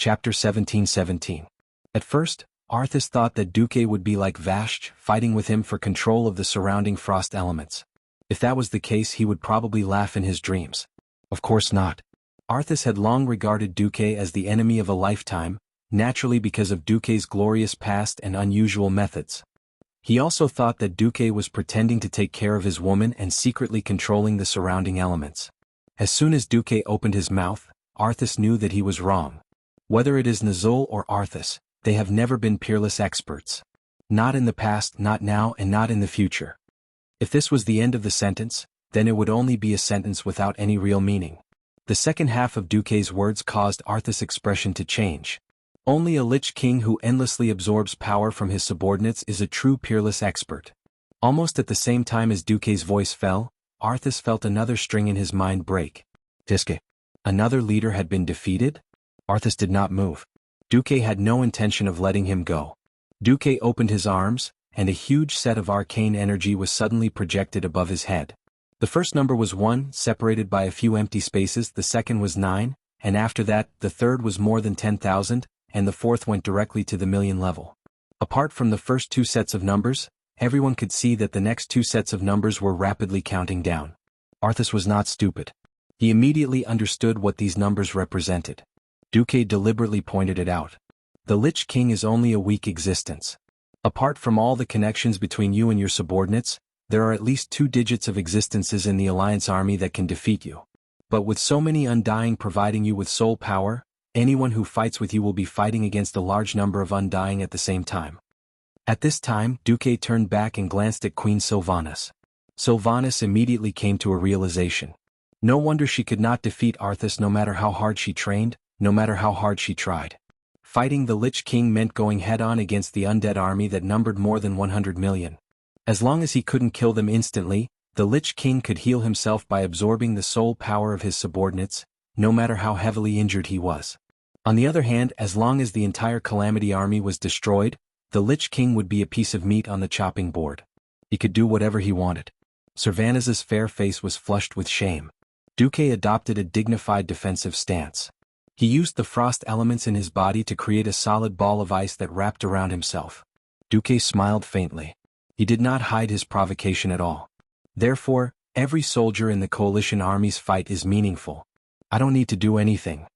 Chapter 1717. At first, Arthas thought that Duque would be like Vashj, fighting with him for control of the surrounding frost elements. If that was the case, he would probably laugh in his dreams. Of course not. Arthas had long regarded Duque as the enemy of a lifetime, naturally because of Duque's glorious past and unusual methods. He also thought that Duque was pretending to take care of his woman and secretly controlling the surrounding elements. As soon as Duque opened his mouth, Arthas knew that he was wrong. Whether it is Nazul or Arthas, they have never been peerless experts. Not in the past, not now, and not in the future. If this was the end of the sentence, then it would only be a sentence without any real meaning. The second half of Duque's words caused Arthas' expression to change. Only a Lich King who endlessly absorbs power from his subordinates is a true peerless expert. Almost at the same time as Duque's voice fell, Arthas felt another string in his mind break. Tiske. Another leader had been defeated? Arthas did not move. Duque had no intention of letting him go. Duque opened his arms, and a huge set of arcane energy was suddenly projected above his head. The first number was 1, separated by a few empty spaces, the second was 9, and after that, the third was more than 10,000, and the fourth went directly to the million level. Apart from the first two sets of numbers, everyone could see that the next two sets of numbers were rapidly counting down. Arthas was not stupid. He immediately understood what these numbers represented. Duque deliberately pointed it out. The Lich King is only a weak existence. Apart from all the connections between you and your subordinates, there are at least 2 digits of existences in the Alliance army that can defeat you. But with so many Undying providing you with soul power, anyone who fights with you will be fighting against a large number of Undying at the same time. At this time, Duque turned back and glanced at Queen Sylvanas. Sylvanas immediately came to a realization. No wonder she could not defeat Arthas no matter how hard she trained, no matter how hard she tried. Fighting the Lich King meant going head-on against the undead army that numbered more than 100 million. As long as he couldn't kill them instantly, the Lich King could heal himself by absorbing the soul power of his subordinates, no matter how heavily injured he was. On the other hand, as long as the entire Calamity army was destroyed, the Lich King would be a piece of meat on the chopping board. He could do whatever he wanted. Sylvanas's fair face was flushed with shame. Duque adopted a dignified defensive stance. He used the frost elements in his body to create a solid ball of ice that wrapped around himself. Duque smiled faintly. He did not hide his provocation at all. Therefore, every soldier in the coalition army's fight is meaningful. I don't need to do anything.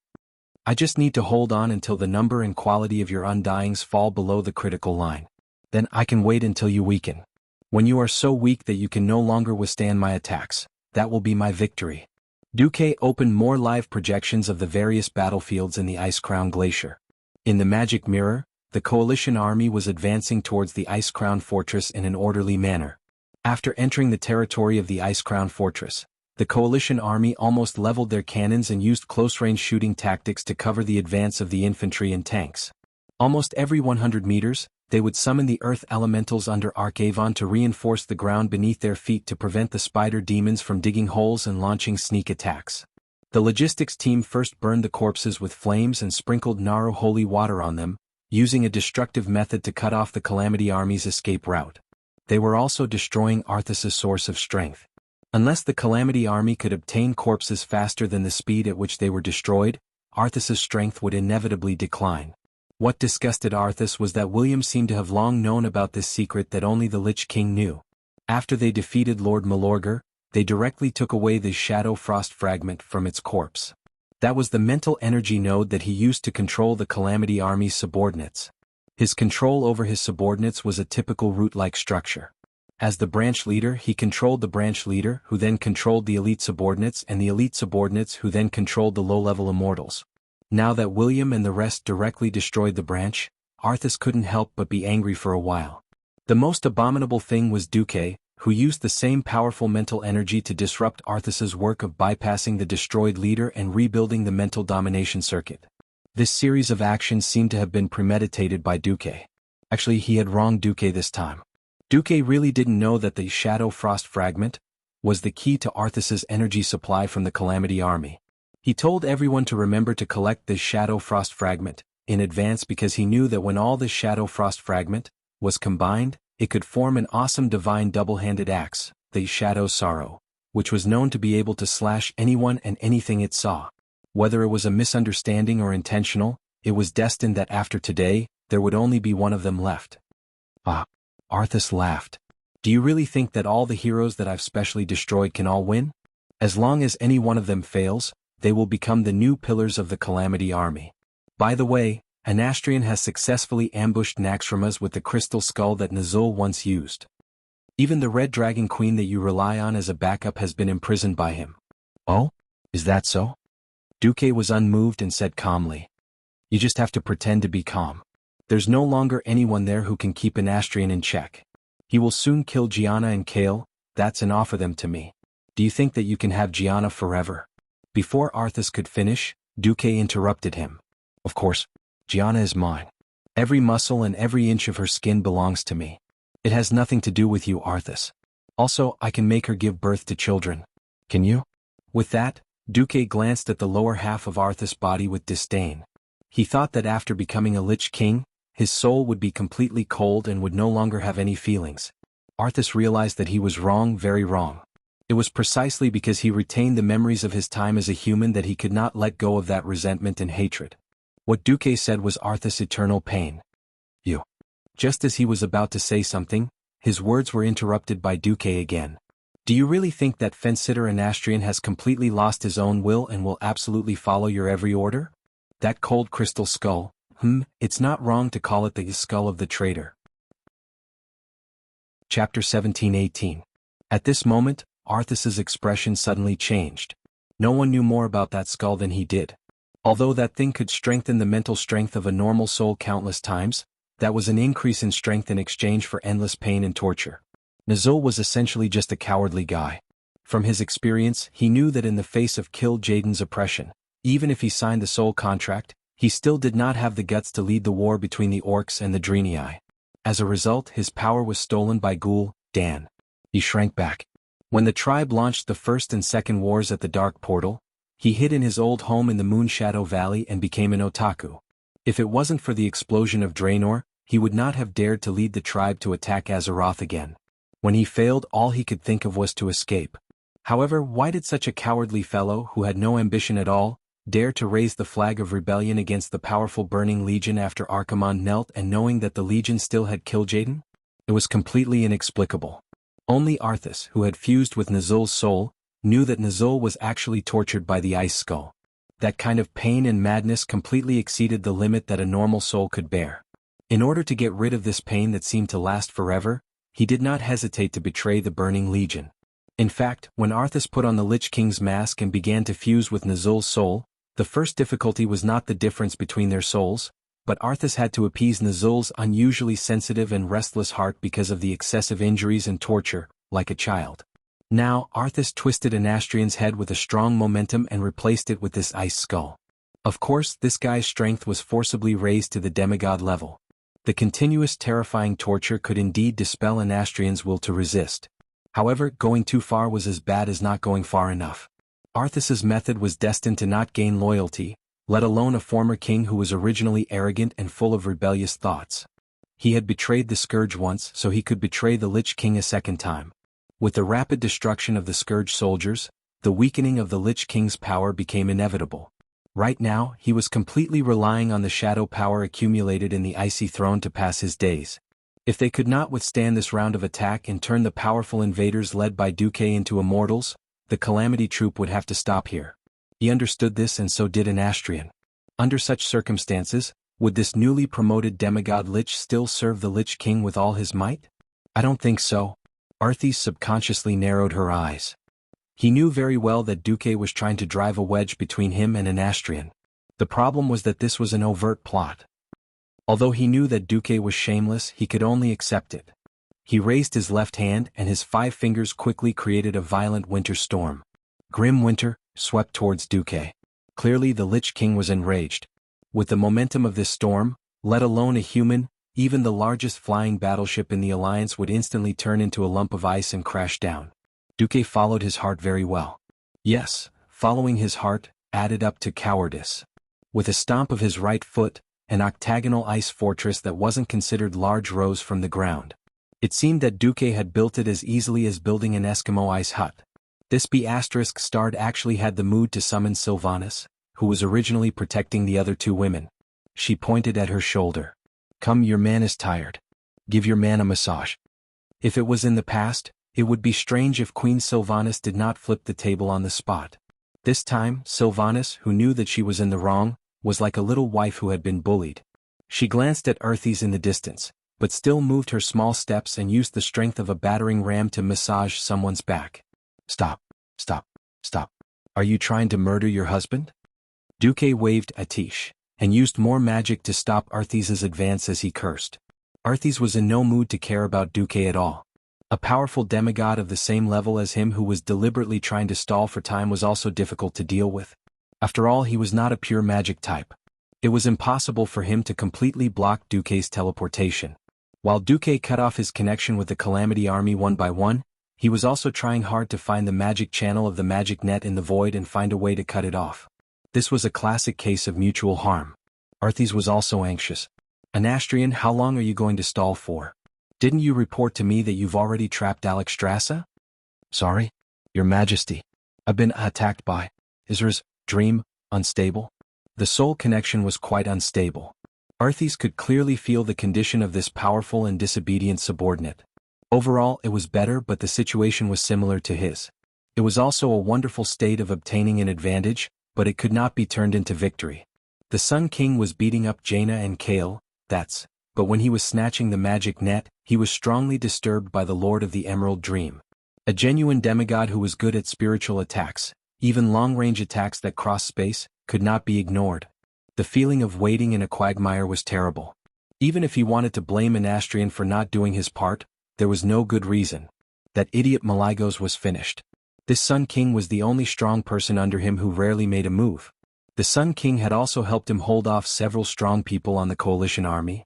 I just need to hold on until the number and quality of your Undyings fall below the critical line. Then I can wait until you weaken. When you are so weak that you can no longer withstand my attacks, that will be my victory. Duque opened more live projections of the various battlefields in the Ice Crown Glacier. In the magic mirror, the coalition army was advancing towards the Ice Crown Fortress in an orderly manner. After entering the territory of the Ice Crown Fortress, the coalition army almost leveled their cannons and used close-range shooting tactics to cover the advance of the infantry and tanks. Almost every 100 meters, they would summon the earth elementals under Archavon to reinforce the ground beneath their feet to prevent the spider demons from digging holes and launching sneak attacks. The logistics team first burned the corpses with flames and sprinkled Naru holy water on them, using a destructive method to cut off the Calamity army's escape route. They were also destroying Arthas' source of strength. Unless the Calamity army could obtain corpses faster than the speed at which they were destroyed, Arthas' strength would inevitably decline. What disgusted Arthas was that William seemed to have long known about this secret that only the Lich King knew. After they defeated Lord Malorgar, they directly took away the Shadow Frost fragment from its corpse. That was the mental energy node that he used to control the Calamity army's subordinates. His control over his subordinates was a typical root-like structure. As the branch leader, he controlled the branch leader, who then controlled the elite subordinates, and the elite subordinates who then controlled the low-level immortals. Now that William and the rest directly destroyed the branch, Arthas couldn't help but be angry for a while. The most abominable thing was Duque, who used the same powerful mental energy to disrupt Arthas' work of bypassing the destroyed leader and rebuilding the mental domination circuit. This series of actions seemed to have been premeditated by Duque. Actually, he had wronged Duque this time. Duque really didn't know that the Shadow Frost fragment was the key to Arthas' energy supply from the Calamity army. He told everyone to remember to collect this Shadow Frost fragment in advance because he knew that when all this Shadow Frost fragment was combined, it could form an awesome divine double-handed axe, the Shadow Sorrow, which was known to be able to slash anyone and anything it saw. Whether it was a misunderstanding or intentional, It was destined that after today, there would only be one of them left. Ah. Arthas laughed. Do you really think that all the heroes that I've specially destroyed can all win? As long as any one of them fails, they will become the new pillars of the Calamity army. By the way, Anastrian has successfully ambushed Naxxramas with the crystal skull that Nazul once used. Even the Red Dragon Queen that you rely on as a backup has been imprisoned by him. Oh? Is that so? Duque was unmoved and said calmly. You just have to pretend to be calm. There's no longer anyone there who can keep Anastrian in check. He will soon kill Gianna and Kale, that's an offer them to me. Do you think that you can have Gianna forever? Before Arthas could finish, Duque interrupted him. Of course, Gianna is mine. Every muscle and every inch of her skin belongs to me. It has nothing to do with you, Arthas. Also, I can make her give birth to children. Can you? With that, Duque glanced at the lower half of Arthas' body with disdain. He thought that after becoming a Lich King, his soul would be completely cold and would no longer have any feelings. Arthas realized that he was wrong, very wrong. It was precisely because he retained the memories of his time as a human that he could not let go of that resentment and hatred. What Duque said was Arthas' eternal pain. You. Just as he was about to say something, his words were interrupted by Duque again. Do you really think that Fence-Sitter Anastrian has completely lost his own will and will absolutely follow your every order? That cold crystal skull, it's not wrong to call it the skull of the traitor. Chapter 17-18. At this moment, Arthas's expression suddenly changed. No one knew more about that skull than he did. Although that thing could strengthen the mental strength of a normal soul countless times, that was an increase in strength in exchange for endless pain and torture. Nazul was essentially just a cowardly guy. From his experience, he knew that in the face of Kill Jaden's oppression, even if he signed the soul contract, he still did not have the guts to lead the war between the Orcs and the Draenei. As a result, his power was stolen by Ghoul Dan. He shrank back. When the tribe launched the First and Second Wars at the Dark Portal, he hid in his old home in the Moonshadow Valley and became an otaku. If it wasn't for the explosion of Draenor, he would not have dared to lead the tribe to attack Azeroth again. When he failed, all he could think of was to escape. However, why did such a cowardly fellow who had no ambition at all dare to raise the flag of rebellion against the powerful Burning Legion after Archimonde knelt and knowing that the Legion still had Kil'jaeden? It was completely inexplicable. Only Arthas, who had fused with Nazul's soul, knew that Nazul was actually tortured by the Ice Skull. That kind of pain and madness completely exceeded the limit that a normal soul could bear. In order to get rid of this pain that seemed to last forever, he did not hesitate to betray the Burning Legion. In fact, when Arthas put on the Lich King's mask and began to fuse with Nazul's soul, the first difficulty was not the difference between their souls, but Arthas had to appease Nazul's unusually sensitive and restless heart because of the excessive injuries and torture, like a child. Now, Arthas twisted Anastrian's head with a strong momentum and replaced it with this ice skull. Of course, this guy's strength was forcibly raised to the demigod level. The continuous terrifying torture could indeed dispel Anastrian's will to resist. However, going too far was as bad as not going far enough. Arthas's method was destined to not gain loyalty, let alone a former king who was originally arrogant and full of rebellious thoughts. He had betrayed the Scourge once, so he could betray the Lich King a second time. With the rapid destruction of the Scourge soldiers, the weakening of the Lich King's power became inevitable. Right now, he was completely relying on the shadow power accumulated in the Icy Throne to pass his days. If they could not withstand this round of attack and turn the powerful invaders led by Duque into immortals, the Calamity troop would have to stop here. He understood this and so did Anastrian. Under such circumstances, would this newly promoted demigod Lich still serve the Lich King with all his might? I don't think so. Arthas subconsciously narrowed her eyes. He knew very well that Duque was trying to drive a wedge between him and Anastrian. The problem was that this was an overt plot. Although he knew that Duque was shameless, he could only accept it. He raised his left hand and his 5 fingers quickly created a violent winter storm. Grim winter swept towards Duque. Clearly the Lich King was enraged. With the momentum of this storm, let alone a human, even the largest flying battleship in the Alliance would instantly turn into a lump of ice and crash down. Duque followed his heart very well. Yes, following his heart added up to cowardice. With a stomp of his right foot, an octagonal ice fortress that wasn't considered large rose from the ground. It seemed that Duque had built it as easily as building an Eskimo ice hut. This B***starred actually had the mood to summon Sylvanas, who was originally protecting the other 2 women. She pointed at her shoulder. Come, your man is tired. Give your man a massage. If it was in the past, it would be strange if Queen Sylvanas did not flip the table on the spot. This time, Sylvanas, who knew that she was in the wrong, was like a little wife who had been bullied. She glanced at Arthas in the distance, but still moved her small steps and used the strength of a battering ram to massage someone's back. Stop, stop, stop. Are you trying to murder your husband? Duque waved Atish, and used more magic to stop Arthas's advance as he cursed. Arthas was in no mood to care about Duque at all. A powerful demigod of the same level as him who was deliberately trying to stall for time was also difficult to deal with. After all, he was not a pure magic type. It was impossible for him to completely block Duque's teleportation. While Duque cut off his connection with the Calamity Army one by one, he was also trying hard to find the magic channel of the magic net in the void and find a way to cut it off. This was a classic case of mutual harm. Arthas was also anxious. Anastrian, how long are you going to stall for? Didn't you report to me that you've already trapped Alexstrasza? Sorry, Your Majesty. I've been attacked by Isra's dream, unstable. The soul connection was quite unstable. Arthas could clearly feel the condition of this powerful and disobedient subordinate. Overall, it was better, but the situation was similar to his. It was also a wonderful state of obtaining an advantage, but it could not be turned into victory. The Sun King was beating up Jaina and Kale, but when he was snatching the magic net, he was strongly disturbed by the Lord of the Emerald Dream. A genuine demigod who was good at spiritual attacks, even long-range attacks that cross space, could not be ignored. The feeling of wading in a quagmire was terrible. Even if he wanted to blame Anastrian for not doing his part, there was no good reason. That idiot Malygos was finished. This Sun King was the only strong person under him who rarely made a move. The Sun King had also helped him hold off several strong people on the coalition army.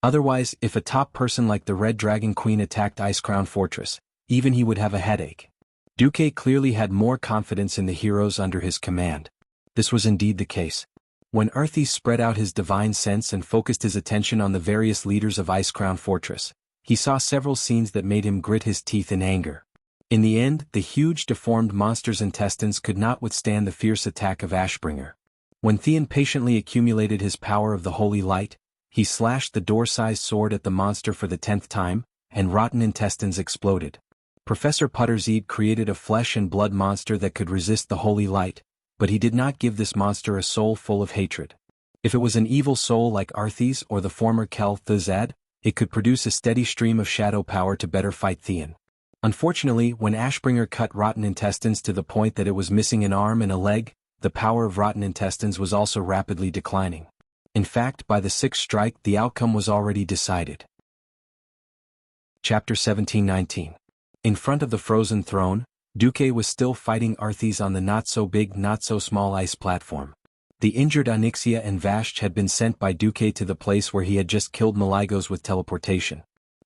Otherwise, if a top person like the Red Dragon Queen attacked Icecrown Fortress, even he would have a headache. Duque clearly had more confidence in the heroes under his command. This was indeed the case. When Arthas spread out his divine sense and focused his attention on the various leaders of Icecrown Fortress, he saw several scenes that made him grit his teeth in anger. In the end, the huge deformed monster's intestines could not withstand the fierce attack of Ashbringer. When Theon patiently accumulated his power of the holy light, he slashed the door-sized sword at the monster for the 10th time, and rotten intestines exploded. Professor Putterseed created a flesh and blood monster that could resist the holy light, but he did not give this monster a soul full of hatred. If it was an evil soul like Arthas or the former Kel Thuzad, it could produce a steady stream of shadow power to better fight Theon. Unfortunately, when Ashbringer cut rotten intestines to the point that it was missing an arm and a leg, the power of rotten intestines was also rapidly declining. In fact, by the 6th strike the outcome was already decided. Chapter 17-19. In front of the frozen throne, Duque was still fighting Arthas on the not-so-big not-so-small ice platform. The injured Onyxia and Vashj had been sent by Duque to the place where he had just killed Malygos with teleportation.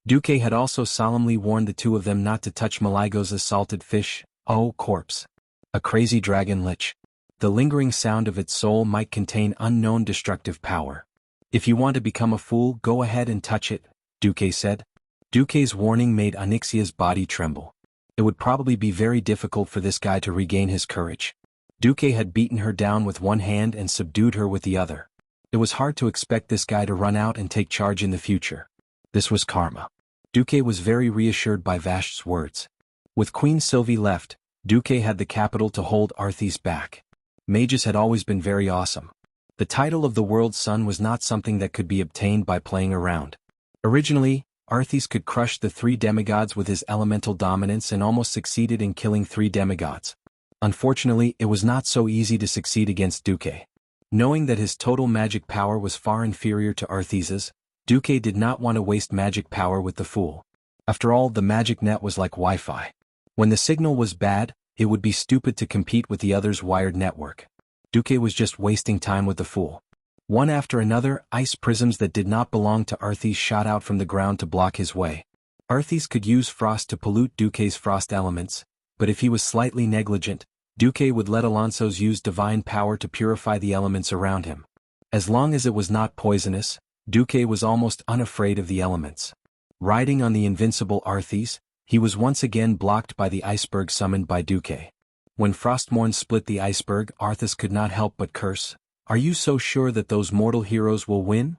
Duque had also solemnly warned the two of them not to touch Malygos' salted fish, corpse. A crazy dragon lich. The lingering sound of its soul might contain unknown destructive power. If you want to become a fool, go ahead and touch it, Duque said. Duque's warning made Onyxia's body tremble. It would probably be very difficult for this guy to regain his courage. Duque had beaten her down with one hand and subdued her with the other. It was hard to expect this guy to run out and take charge in the future. This was karma. Duque was very reassured by Vashj's words. With Queen Sylvie left, Duque had the capital to hold Arthas back. Mages had always been very awesome. The title of the World's Son was not something that could be obtained by playing around. Originally, Arthas could crush the 3 demigods with his elemental dominance and almost succeeded in killing 3 demigods. Unfortunately, it was not so easy to succeed against Duque. Knowing that his total magic power was far inferior to Arthas's, Duque did not want to waste magic power with the fool. After all, the magic net was like Wi-Fi. When the signal was bad, it would be stupid to compete with the other's wired network. Duque was just wasting time with the fool. One after another, ice prisms that did not belong to Arthas shot out from the ground to block his way. Arthas could use frost to pollute Duque's frost elements, but if he was slightly negligent, Duque would let Alonso's use divine power to purify the elements around him. As long as it was not poisonous, Duque was almost unafraid of the elements. Riding on the invincible Arthas, he was once again blocked by the iceberg summoned by Duque. When Frostmourne split the iceberg, Arthas could not help but curse, Are you so sure that those mortal heroes will win?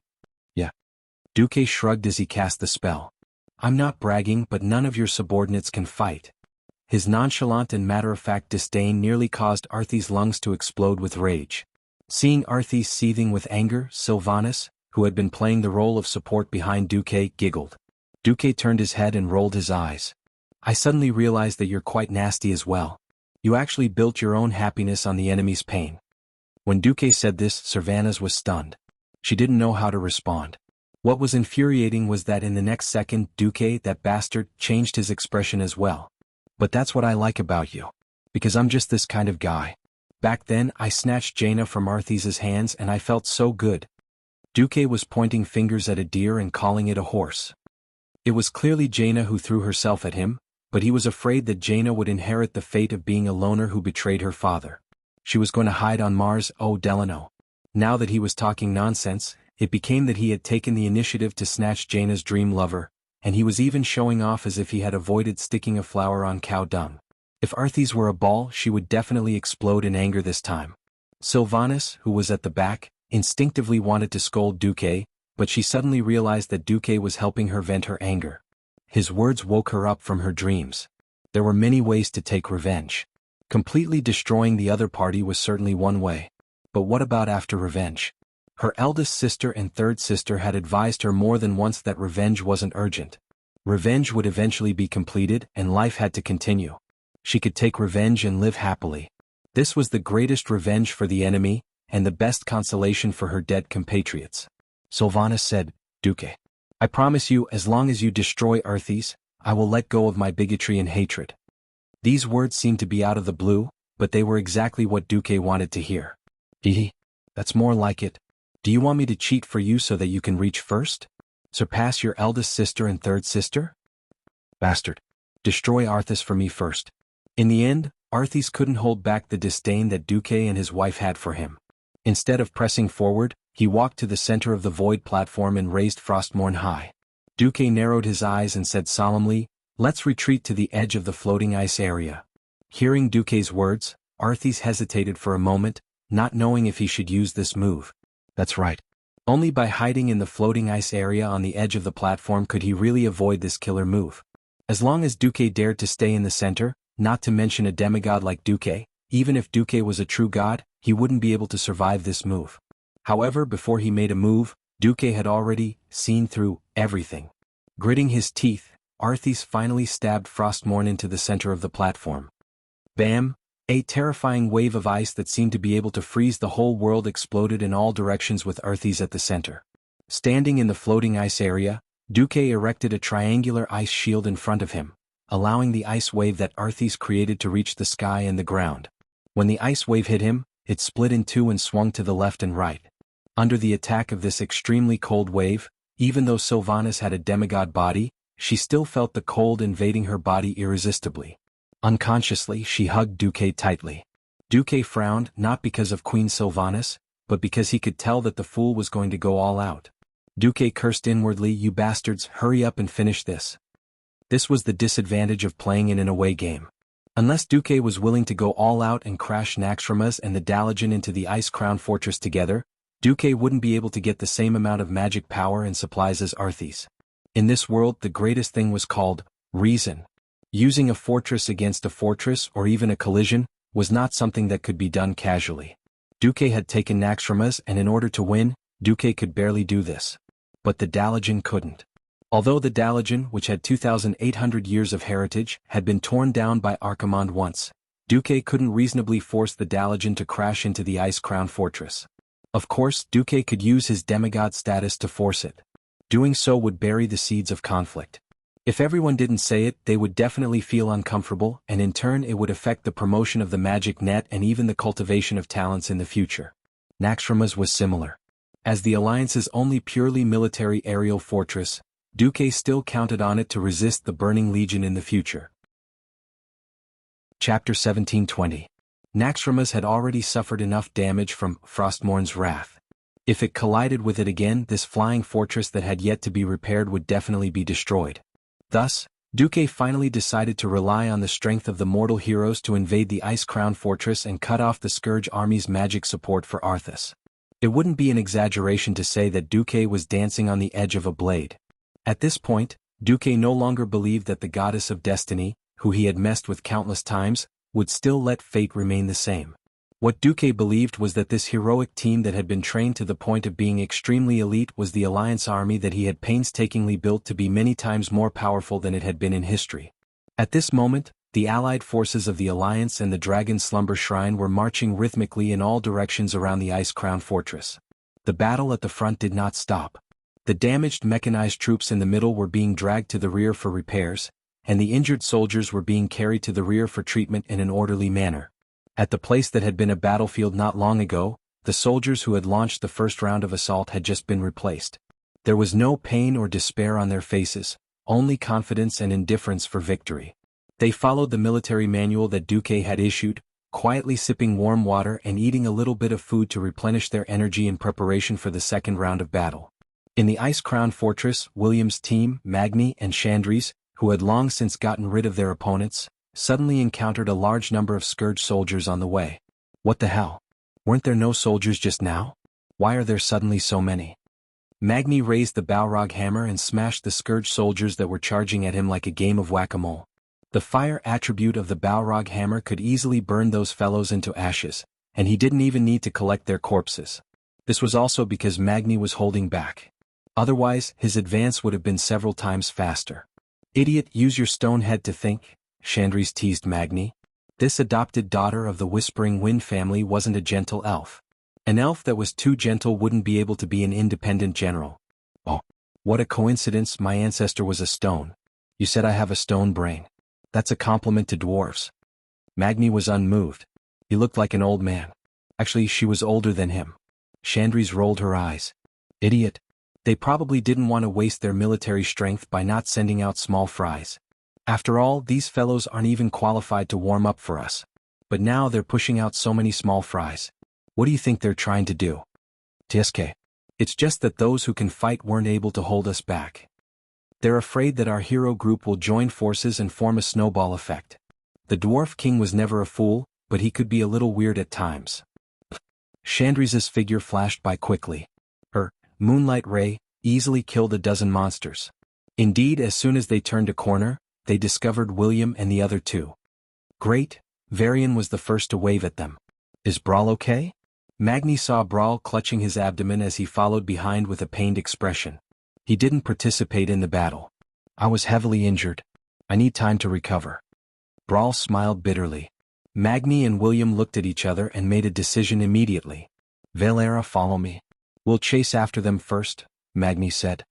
Yeah. Duque shrugged as he cast the spell. I'm not bragging, but none of your subordinates can fight. His nonchalant and matter-of-fact disdain nearly caused Arthy's lungs to explode with rage. Seeing Arthy seething with anger, Sylvanas, who had been playing the role of support behind Duque, giggled. Duque turned his head and rolled his eyes. I suddenly realized that you're quite nasty as well. You actually built your own happiness on the enemy's pain. When Duque said this, Sylvanas was stunned. She didn't know how to respond. What was infuriating was that in the next second, Duque, that bastard, changed his expression as well. But that's what I like about you. Because I'm just this kind of guy. Back then, I snatched Jaina from Arthy's hands and I felt so good. Duque was pointing fingers at a deer and calling it a horse. It was clearly Jaina who threw herself at him, but he was afraid that Jaina would inherit the fate of being a loner who betrayed her father. She was going to hide on Mars, oh Delano. Now that he was talking nonsense, it became that he had taken the initiative to snatch Jaina's dream lover, and he was even showing off as if he had avoided sticking a flower on cow dung. If Arthy's were a ball, she would definitely explode in anger this time. Sylvanas, who was at the back, instinctively wanted to scold Duque, but she suddenly realized that Duque was helping her vent her anger. His words woke her up from her dreams. There were many ways to take revenge. Completely destroying the other party was certainly one way. But what about after revenge? Her eldest sister and third sister had advised her more than once that revenge wasn't urgent. Revenge would eventually be completed and life had to continue. She could take revenge and live happily. This was the greatest revenge for the enemy, and the best consolation for her dead compatriots. Sylvanas said, Duque, I promise you, as long as you destroy Arthy's, I will let go of my bigotry and hatred. These words seemed to be out of the blue, but they were exactly what Duque wanted to hear. That's more like it. Do you want me to cheat for you so that you can reach first? Surpass your eldest sister and third sister? Bastard. Destroy Arthas for me first. In the end, Arthas couldn't hold back the disdain that Duque and his wife had for him. Instead of pressing forward, he walked to the center of the void platform and raised Frostmourne high. Duque narrowed his eyes and said solemnly, Let's retreat to the edge of the floating ice area. Hearing Duque's words, Arthas hesitated for a moment, not knowing if he should use this move. That's right. Only by hiding in the floating ice area on the edge of the platform could he really avoid this killer move. As long as Duque dared to stay in the center, not to mention a demigod like Duque, even if Duque was a true god, he wouldn't be able to survive this move. However, before he made a move, Duque had already seen through everything. Gritting his teeth, Arthas finally stabbed Frostmourne into the center of the platform. Bam! A terrifying wave of ice that seemed to be able to freeze the whole world exploded in all directions with Arthas at the center. Standing in the floating ice area, Duque erected a triangular ice shield in front of him, allowing the ice wave that Arthas created to reach the sky and the ground. When the ice wave hit him, it split in two and swung to the left and right. Under the attack of this extremely cold wave, even though Sylvanas had a demigod body, she still felt the cold invading her body irresistibly. Unconsciously, she hugged Duque tightly. Duque frowned, not because of Queen Sylvanas, but because he could tell that the fool was going to go all out. Duque cursed inwardly, You bastards, hurry up and finish this. This was the disadvantage of playing in an away game. Unless Duque was willing to go all out and crash Naxxramas and the Dalajan into the Ice Crown Fortress together, Duque wouldn't be able to get the same amount of magic power and supplies as Arthas. In this world, the greatest thing was called reason. Using a fortress against a fortress or even a collision was not something that could be done casually. Duque had taken Naxxramas, and in order to win, Duque could barely do this. But the Dalajan couldn't. Although the Dalajan, which had 2,800 years of heritage, had been torn down by Archimonde once, Duque couldn't reasonably force the Dalajan to crash into the Ice Crown Fortress. Of course, Duque could use his demigod status to force it. Doing so would bury the seeds of conflict. If everyone didn't say it, they would definitely feel uncomfortable, and in turn it would affect the promotion of the magic net and even the cultivation of talents in the future. Naxxramas was similar. As the Alliance's only purely military aerial fortress, Duque still counted on it to resist the Burning Legion in the future. Chapter 1720. Naxxramas had already suffered enough damage from Frostmourne's wrath. If it collided with it again, this flying fortress that had yet to be repaired would definitely be destroyed. Thus, Duque finally decided to rely on the strength of the mortal heroes to invade the Ice Crown Fortress and cut off the Scourge Army's magic support for Arthas. It wouldn't be an exaggeration to say that Duque was dancing on the edge of a blade. At this point, Duque no longer believed that the goddess of destiny, who he had messed with countless times, would still let fate remain the same. What Duque believed was that this heroic team that had been trained to the point of being extremely elite was the Alliance army that he had painstakingly built to be many times more powerful than it had been in history. At this moment, the allied forces of the Alliance and the Dragon Slumber Shrine were marching rhythmically in all directions around the ice-crowned fortress. The battle at the front did not stop. The damaged mechanized troops in the middle were being dragged to the rear for repairs, and the injured soldiers were being carried to the rear for treatment in an orderly manner. At the place that had been a battlefield not long ago, the soldiers who had launched the first round of assault had just been replaced. There was no pain or despair on their faces, only confidence and indifference for victory. They followed the military manual that Duque had issued, quietly sipping warm water and eating a little bit of food to replenish their energy in preparation for the second round of battle. In the ice-crowned fortress, William's team, Magni and Chandris, who had long since gotten rid of their opponents, suddenly encountered a large number of Scourge soldiers on the way. What the hell? Weren't there no soldiers just now? Why are there suddenly so many? Magni raised the Balrog hammer and smashed the Scourge soldiers that were charging at him like a game of whack-a-mole. The fire attribute of the Balrog hammer could easily burn those fellows into ashes, and he didn't even need to collect their corpses. This was also because Magni was holding back. Otherwise, his advance would have been several times faster. Idiot, use your stone head to think, Chandris teased Magni. This adopted daughter of the Whispering Wind family wasn't a gentle elf. An elf that was too gentle wouldn't be able to be an independent general. Oh, what a coincidence, my ancestor was a stone. You said I have a stone brain. That's a compliment to dwarves. Magni was unmoved. He looked like an old man. Actually, she was older than him. Chandris rolled her eyes. Idiot. They probably didn't want to waste their military strength by not sending out small fries. After all, these fellows aren't even qualified to warm up for us. But now they're pushing out so many small fries. What do you think they're trying to do? TSK. It's just that those who can fight weren't able to hold us back. They're afraid that our hero group will join forces and form a snowball effect. The Dwarf King was never a fool, but he could be a little weird at times. Chandris's figure flashed by quickly. Her moonlight ray easily killed a dozen monsters. Indeed, as soon as they turned a corner, they discovered William and the other two. Great, Varian was the first to wave at them. Is Brawl okay? Magni saw Brawl clutching his abdomen as he followed behind with a pained expression. He didn't participate in the battle. I was heavily injured. I need time to recover. Brawl smiled bitterly. Magni and William looked at each other and made a decision immediately. Valera, follow me. We'll chase after them first, Magni said.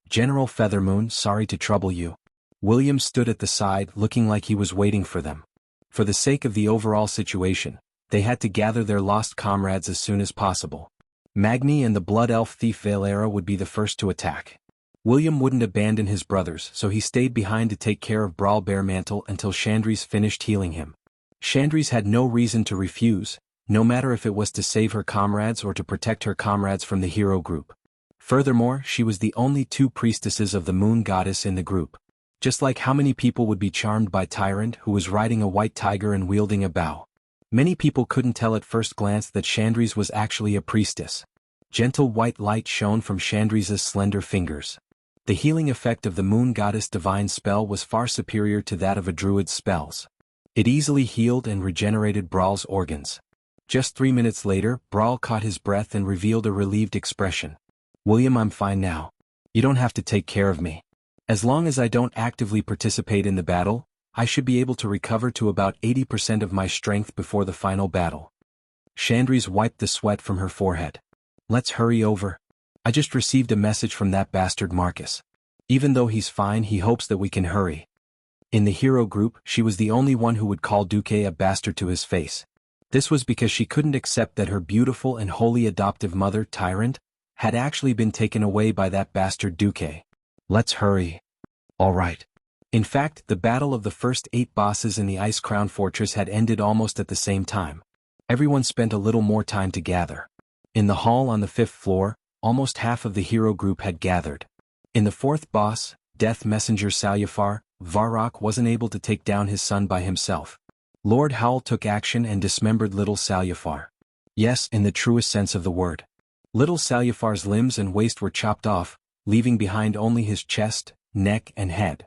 General Feathermoon, sorry to trouble you. William stood at the side looking like he was waiting for them. For the sake of the overall situation, they had to gather their lost comrades as soon as possible. Magni and the Blood Elf thief Valera would be the first to attack. William wouldn't abandon his brothers, so he stayed behind to take care of Brawl Baremantle until Chandris finished healing him. Chandris had no reason to refuse, no matter if it was to save her comrades or to protect her comrades from the hero group. Furthermore, she was the only two priestesses of the moon goddess in the group. Just like how many people would be charmed by Tyrant, who was riding a white tiger and wielding a bow. Many people couldn't tell at first glance that Chandris was actually a priestess. Gentle white light shone from Chandris's slender fingers. The healing effect of the moon goddess' divine spell was far superior to that of a druid's spells. It easily healed and regenerated Brawl's organs. Just 3 minutes later, Brawl caught his breath and revealed a relieved expression. William, I'm fine now. You don't have to take care of me. As long as I don't actively participate in the battle, I should be able to recover to about 80% of my strength before the final battle. Chandris wiped the sweat from her forehead. Let's hurry over. I just received a message from that bastard Marcus. Even though he's fine, he hopes that we can hurry. In the hero group, she was the only one who would call Duque a bastard to his face. This was because she couldn't accept that her beautiful and holy adoptive mother, Tyrant, had actually been taken away by that bastard Duque. Let's hurry. All right. In fact, the battle of the first 8 bosses in the Ice Crown Fortress had ended almost at the same time. Everyone spent a little more time to gather. In the hall on the 5th floor, almost half of the hero group had gathered. In the 4th boss, Death Messenger Salyafar, Varrock wasn't able to take down his son by himself. Lord Howl took action and dismembered little Salyafar. Yes, in the truest sense of the word. Little Salufar's limbs and waist were chopped off, leaving behind only his chest, neck and head.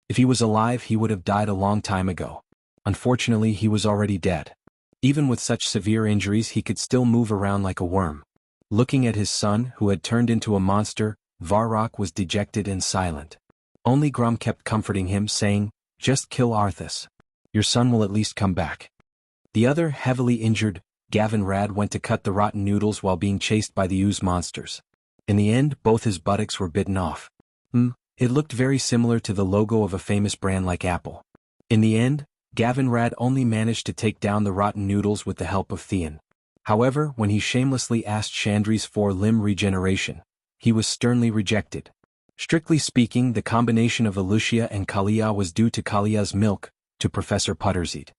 If he was alive he would have died a long time ago. Unfortunately he was already dead. Even with such severe injuries he could still move around like a worm. Looking at his son, who had turned into a monster, Varrock was dejected and silent. Only Grum kept comforting him, saying, "Just kill Arthas. Your son will at least come back." The other, heavily injured, Gavin Rad went to cut the rotten noodles while being chased by the ooze monsters. In the end, both his buttocks were bitten off. It looked very similar to the logo of a famous brand like Apple. In the end, Gavin Rad only managed to take down the rotten noodles with the help of Theon. However, when he shamelessly asked Chandri's for limb regeneration, he was sternly rejected. Strictly speaking, the combination of Alucia and Kalia was due to Kalia's milk, to Professor Putterseed.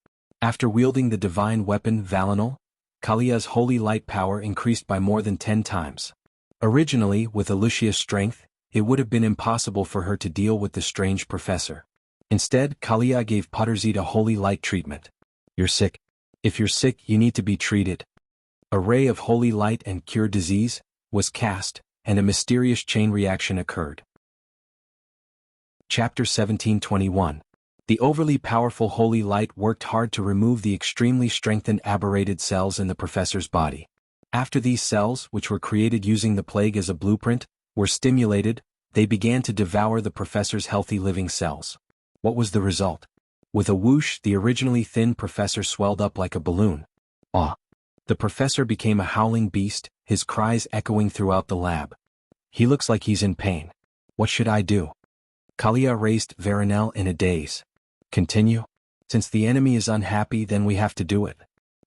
After wielding the divine weapon Valinor, Kalia's holy light power increased by more than 10 times. Originally, with Alucia's strength, it would have been impossible for her to deal with the strange professor. Instead, Kalia gave Putterseed a holy light treatment. "You're sick. If you're sick, you need to be treated." A ray of holy light and cure disease was cast, and a mysterious chain reaction occurred. Chapter 17:21. The overly powerful holy light worked hard to remove the extremely strengthened aberrated cells in the professor's body. After these cells, which were created using the plague as a blueprint, were stimulated, they began to devour the professor's healthy living cells. What was the result? With a whoosh, the originally thin professor swelled up like a balloon. Ah! The professor became a howling beast, his cries echoing throughout the lab. "He looks like he's in pain. What should I do?" Kalia raised Veronel in a daze. "Continue? Since the enemy is unhappy, then we have to do it.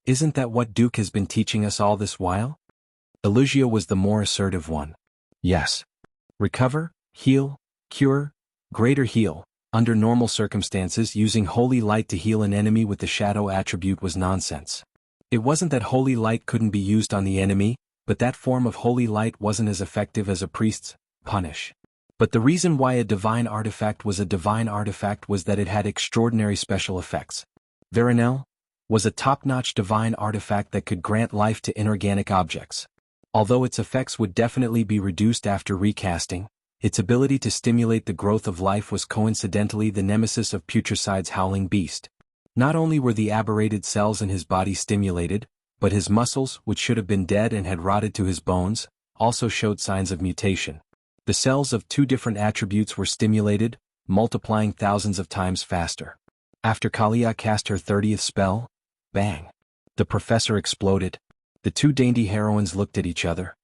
Isn't that what Duke has been teaching us all this while?" Elugia was the more assertive one. "Yes. Recover, heal, cure, greater heal." Under normal circumstances, using holy light to heal an enemy with the shadow attribute was nonsense. It wasn't that holy light couldn't be used on the enemy, but that form of holy light wasn't as effective as a priest's punish. But the reason why a divine artifact was a divine artifact was that it had extraordinary special effects. Veronel was a top-notch divine artifact that could grant life to inorganic objects. Although its effects would definitely be reduced after recasting, its ability to stimulate the growth of life was coincidentally the nemesis of Putricide's howling beast. Not only were the aberrated cells in his body stimulated, but his muscles, which should have been dead and had rotted to his bones, also showed signs of mutation. The cells of 2 different attributes were stimulated, multiplying thousands of times faster. After Kalia cast her 30th spell, bang! The professor exploded. The 2 dainty heroines looked at each other.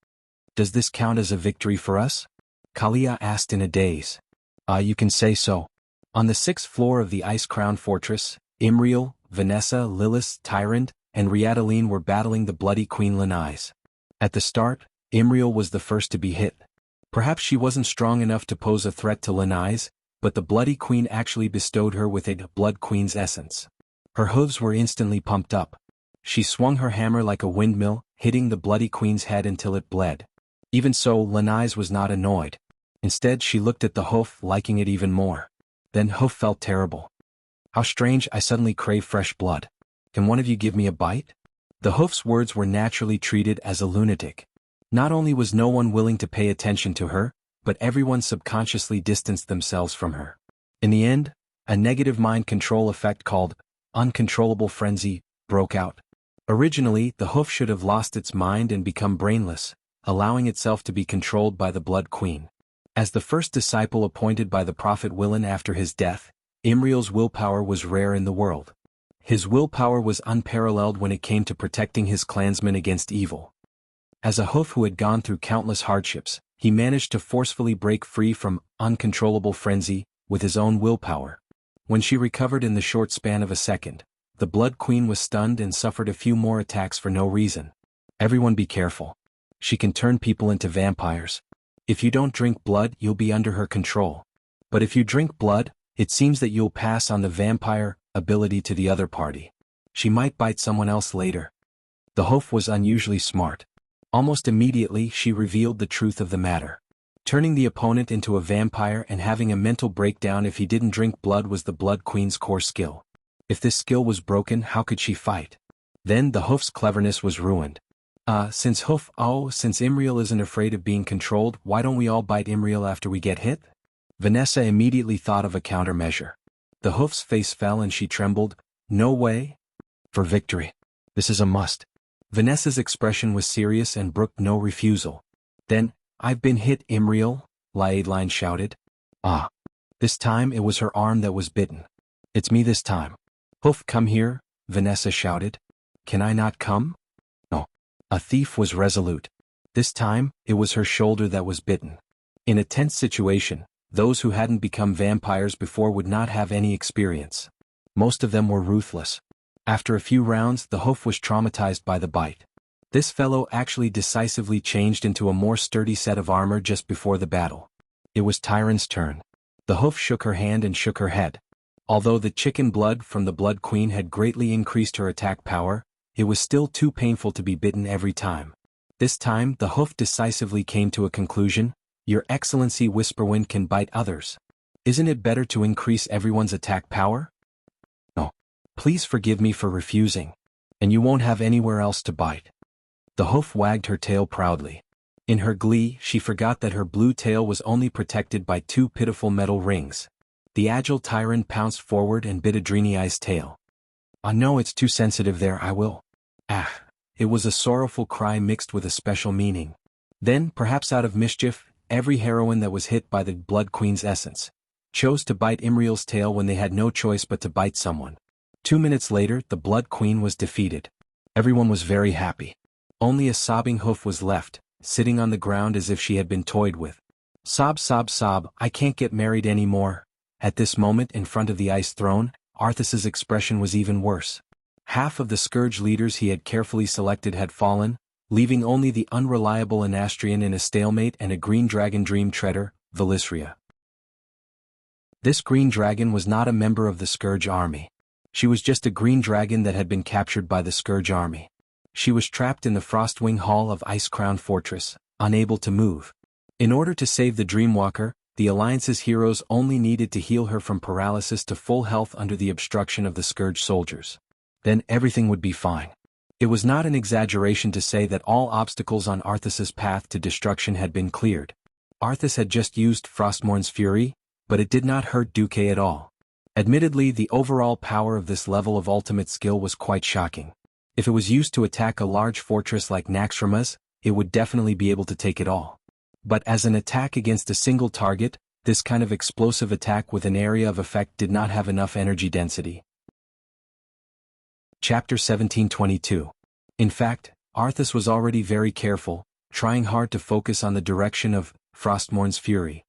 "Does this count as a victory for us?" Kalia asked in a daze. You can say so." On the 6th floor of the Ice-Crowned Fortress, Imriel, Vanessa, Lilith, Tyrant, and Riadaline were battling the bloody Queen Lanais. At the start, Imriel was the first to be hit. Perhaps she wasn't strong enough to pose a threat to Lanais, but the bloody queen actually bestowed her with a blood queen's essence. Her hooves were instantly pumped up. She swung her hammer like a windmill, hitting the bloody queen's head until it bled. Even so, Lanais was not annoyed. Instead, she looked at the hoof, liking it even more. Then hoof felt terrible. "How strange, I suddenly crave fresh blood. Can one of you give me a bite?" The hoof's words were naturally treated as a lunatic. Not only was no one willing to pay attention to her, but everyone subconsciously distanced themselves from her. In the end, a negative mind control effect called uncontrollable frenzy broke out. Originally, the hoof should have lost its mind and become brainless, allowing itself to be controlled by the Blood Queen. As the first disciple appointed by the Prophet Willan after his death, Imriel's willpower was rare in the world. His willpower was unparalleled when it came to protecting his clansmen against evil. As a hoof who had gone through countless hardships, he managed to forcefully break free from uncontrollable frenzy with his own willpower. When she recovered in the short span of a second, the Blood Queen was stunned and suffered a few more attacks for no reason. "Everyone be careful. She can turn people into vampires. If you don't drink blood, you'll be under her control. But if you drink blood, it seems that you'll pass on the vampire ability to the other party. She might bite someone else later." The hoof was unusually smart. Almost immediately, she revealed the truth of the matter. Turning the opponent into a vampire and having a mental breakdown if he didn't drink blood was the Blood Queen's core skill. If this skill was broken, how could she fight? Then the hoof's cleverness was ruined. Since Imriel isn't afraid of being controlled, why don't we all bite Imriel after we get hit? Vanessa immediately thought of a countermeasure. The Hoof's face fell and she trembled. No way. For victory. This is a must. Vanessa's expression was serious and brooked no refusal. Then, I've been hit, Imriel, Laedline shouted. Ah. This time it was her arm that was bitten. It's me this time. Hoof, come here, Vanessa shouted. Can I not come? No. A thief was resolute. This time, it was her shoulder that was bitten. In a tense situation, those who hadn't become vampires before would not have any experience. Most of them were ruthless. After a few rounds, the Hoof was traumatized by the bite. This fellow actually decisively changed into a more sturdy set of armor just before the battle. It was Tyron's turn. The Hoof shook her hand and shook her head. Although the chicken blood from the Blood Queen had greatly increased her attack power, it was still too painful to be bitten every time. This time, the Hoof decisively came to a conclusion. Your Excellency, Whisperwind can bite others. Isn't it better to increase everyone's attack power? No. Please forgive me for refusing. And you won't have anywhere else to bite. The Hoof wagged her tail proudly. In her glee, she forgot that her blue tail was only protected by two pitiful metal rings. The agile Tyron pounced forward and bit Adreniai's tail. No, it's too sensitive there, I will. Ah. It was a sorrowful cry mixed with a special meaning. Then, perhaps out of mischief, every heroine that was hit by the Blood Queen's essence chose to bite Imriel's tail when they had no choice but to bite someone. 2 minutes later, the Blood Queen was defeated. Everyone was very happy. Only a sobbing Hoof was left, sitting on the ground as if she had been toyed with. Sob, sob, sob, I can't get married anymore. At this moment, in front of the ice throne, Arthas's expression was even worse. Half of the Scourge leaders he had carefully selected had fallen, leaving only the unreliable Anastrian in a stalemate and a green dragon dream treader, Velisria. This green dragon was not a member of the Scourge army. She was just a green dragon that had been captured by the Scourge army. She was trapped in the Frostwing Hall of Icecrown Fortress, unable to move. In order to save the Dreamwalker, the Alliance's heroes only needed to heal her from paralysis to full health under the obstruction of the Scourge soldiers. Then everything would be fine. It was not an exaggeration to say that all obstacles on Arthas's path to destruction had been cleared. Arthas had just used Frostmourn's fury, but it did not hurt Duque at all. Admittedly, the overall power of this level of ultimate skill was quite shocking. If it was used to attack a large fortress like Naxxramas, it would definitely be able to take it all. But as an attack against a single target, this kind of explosive attack with an area of effect did not have enough energy density. Chapter 1722. In fact, Arthas was already very careful, trying hard to focus on the direction of Frostmourn's fury.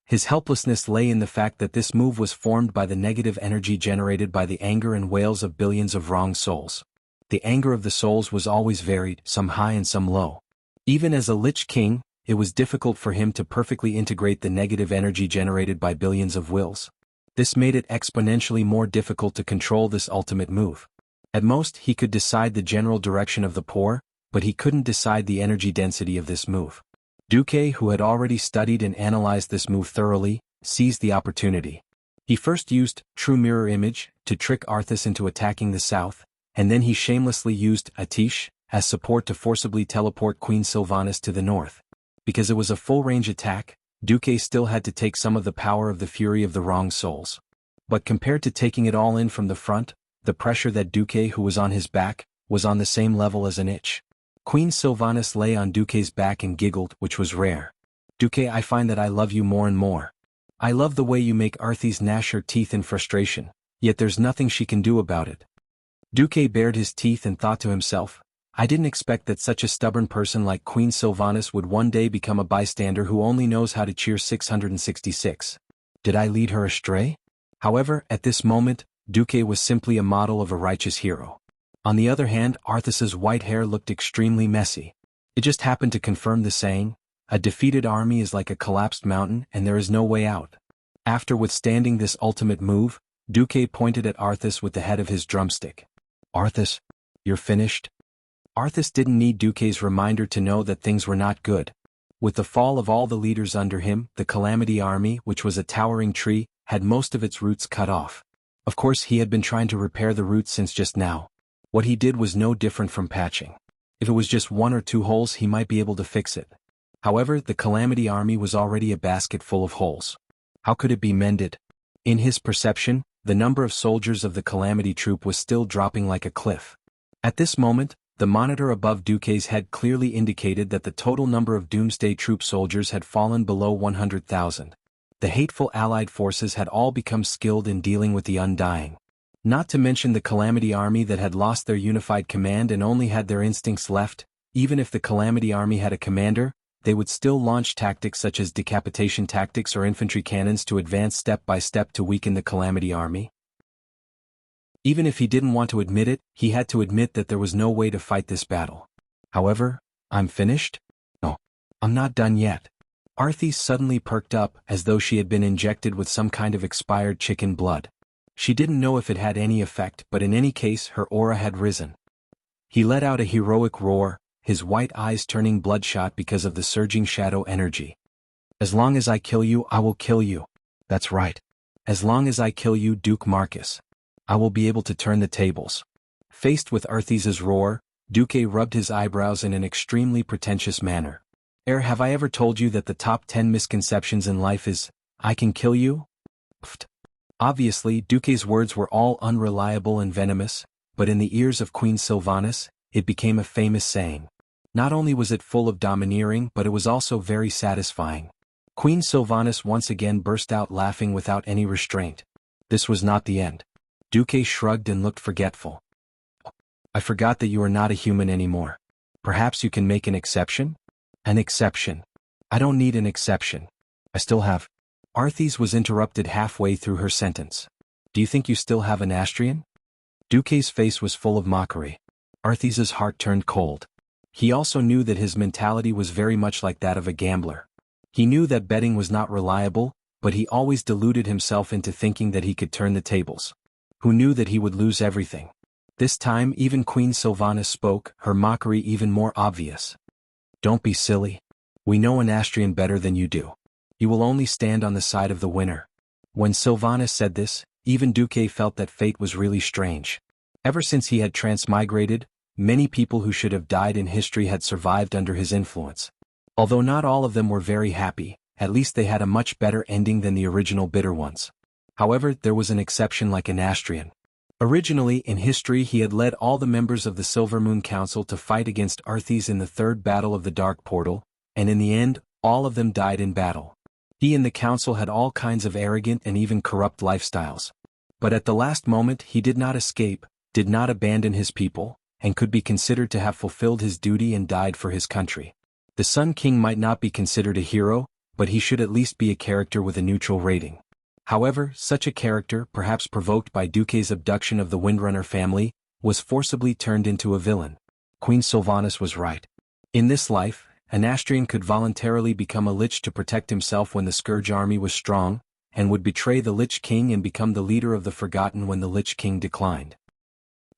His helplessness lay in the fact that this move was formed by the negative energy generated by the anger and wails of billions of wronged souls. The anger of the souls was always varied, some high and some low. Even as a Lich King, it was difficult for him to perfectly integrate the negative energy generated by billions of wills. This made it exponentially more difficult to control this ultimate move. At most, he could decide the general direction of the pour, but he couldn't decide the energy density of this move. Duque, who had already studied and analyzed this move thoroughly, seized the opportunity. He first used True Mirror Image to trick Arthas into attacking the south, and then he shamelessly used Atish as support to forcibly teleport Queen Sylvanas to the north. Because it was a full-range attack, Duque still had to take some of the power of the fury of the wronged souls. But compared to taking it all in from the front, the pressure that Duque, who was on his back, was on the same level as an itch. Queen Sylvanas lay on Duque's back and giggled, which was rare. Duque, I find that I love you more and more. I love the way you make Arthas gnash her teeth in frustration, yet there's nothing she can do about it. Duque bared his teeth and thought to himself, I didn't expect that such a stubborn person like Queen Sylvanas would one day become a bystander who only knows how to cheer 666. Did I lead her astray? However, at this moment, Duque was simply a model of a righteous hero. On the other hand, Arthas's white hair looked extremely messy. It just happened to confirm the saying, a defeated army is like a collapsed mountain and there is no way out. After withstanding this ultimate move, Duque pointed at Arthas with the head of his drumstick. Arthas, you're finished? Arthas didn't need Duque's reminder to know that things were not good. With the fall of all the leaders under him, the Calamity Army, which was a towering tree, had most of its roots cut off. Of course, he had been trying to repair the roots since just now. What he did was no different from patching. If it was just 1 or 2 holes he might be able to fix it. However, the Calamity Army was already a basket full of holes. How could it be mended? In his perception, the number of soldiers of the Calamity Troop was still dropping like a cliff. At this moment, the monitor above Duque's head clearly indicated that the total number of Doomsday Troop soldiers had fallen below 100,000. The hateful Allied forces had all become skilled in dealing with the Undying. Not to mention the Calamity Army that had lost their unified command and only had their instincts left. Even if the Calamity Army had a commander, they would still launch tactics such as decapitation tactics or infantry cannons to advance step by step to weaken the Calamity Army. Even if he didn't want to admit it, he had to admit that there was no way to fight this battle. However, I'm finished? No, I'm not done yet. Arthis suddenly perked up as though she had been injected with some kind of expired chicken blood. She didn't know if it had any effect, but in any case her aura had risen. He let out a heroic roar, his white eyes turning bloodshot because of the surging shadow energy. As long as I kill you, I will kill you. That's right. As long as I kill you, Duke Marcus, I will be able to turn the tables. Faced with Arthis's roar, Duque rubbed his eyebrows in an extremely pretentious manner. Have I ever told you that the top 10 misconceptions in life is, I can kill you? Pfft. Obviously, Duque's words were all unreliable and venomous, but in the ears of Queen Sylvanas, it became a famous saying. Not only was it full of domineering, but it was also very satisfying. Queen Sylvanas once again burst out laughing without any restraint. This was not the end. Duque shrugged and looked forgetful. I forgot that you are not a human anymore. Perhaps you can make an exception? An exception. I don't need an exception. I still have. Arthis was interrupted halfway through her sentence. Do you think you still have an Astrian? Duque's face was full of mockery. Arthis's heart turned cold. He also knew that his mentality was very much like that of a gambler. He knew that betting was not reliable, but he always deluded himself into thinking that he could turn the tables. Who knew that he would lose everything? This time even Queen Sylvanas spoke, her mockery even more obvious. Don't be silly. We know an Astrian better than you do. You will only stand on the side of the winner. When Sylvanas said this, even Duque felt that fate was really strange. Ever since he had transmigrated, many people who should have died in history had survived under his influence. Although not all of them were very happy, at least they had a much better ending than the original bitter ones. However, there was an exception like an Astrian. Originally in history he had led all the members of the Silvermoon Council to fight against Arthis in the third battle of the Dark Portal, and in the end, all of them died in battle. He and the council had all kinds of arrogant and even corrupt lifestyles. But at the last moment he did not escape, did not abandon his people, and could be considered to have fulfilled his duty and died for his country. The Sun King might not be considered a hero, but he should at least be a character with a neutral rating. However, such a character, perhaps provoked by Duque's abduction of the Windrunner family, was forcibly turned into a villain. Queen Sylvanas was right. In this life, an Astrian could voluntarily become a lich to protect himself when the Scourge army was strong, and would betray the Lich King and become the leader of the Forgotten when the Lich King declined.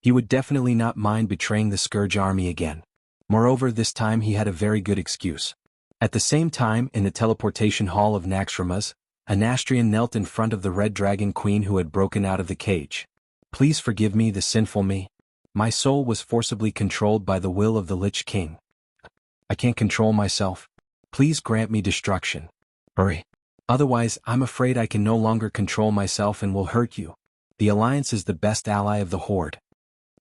He would definitely not mind betraying the Scourge army again. Moreover, this time he had a very good excuse. At the same time, in the teleportation hall of Naxxramas, an Astrian knelt in front of the Red Dragon Queen who had broken out of the cage. Please forgive me, the sinful me. My soul was forcibly controlled by the will of the Lich King. I can't control myself. Please grant me destruction. Hurry. Otherwise, I'm afraid I can no longer control myself and will hurt you. The Alliance is the best ally of the Horde.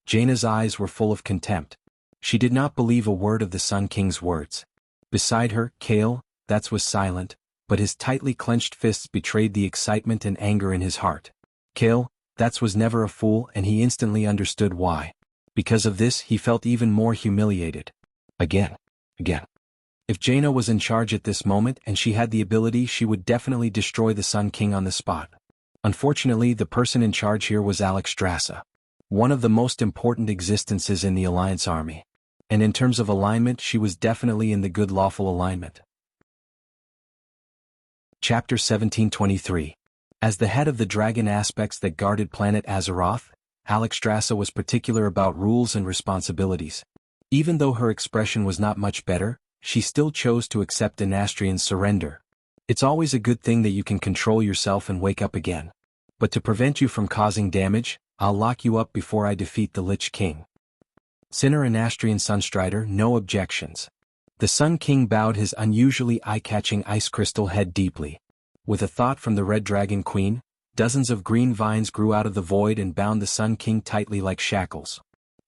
Jaina's eyes were full of contempt. She did not believe a word of the Sun King's words. Beside her, Kale, that was silent, but his tightly clenched fists betrayed the excitement and anger in his heart. Kale, that was never a fool, and he instantly understood why. Because of this he felt even more humiliated. Again. If Jaina was in charge at this moment and she had the ability, she would definitely destroy the Sun King on the spot. Unfortunately, the person in charge here was Alexstrasza, one of the most important existences in the Alliance army. And in terms of alignment, she was definitely in the good lawful alignment. Chapter 1723. As the head of the dragon aspects that guarded planet Azeroth, Alexstrasza was particular about rules and responsibilities. Even though her expression was not much better, she still chose to accept an Astrian's surrender. It's always a good thing that you can control yourself and wake up again. But to prevent you from causing damage, I'll lock you up before I defeat the Lich King. Sinner Anastrian Sunstrider, no objections. The Sun King bowed his unusually eye-catching ice crystal head deeply. With a thought from the Red Dragon Queen, dozens of green vines grew out of the void and bound the Sun King tightly like shackles.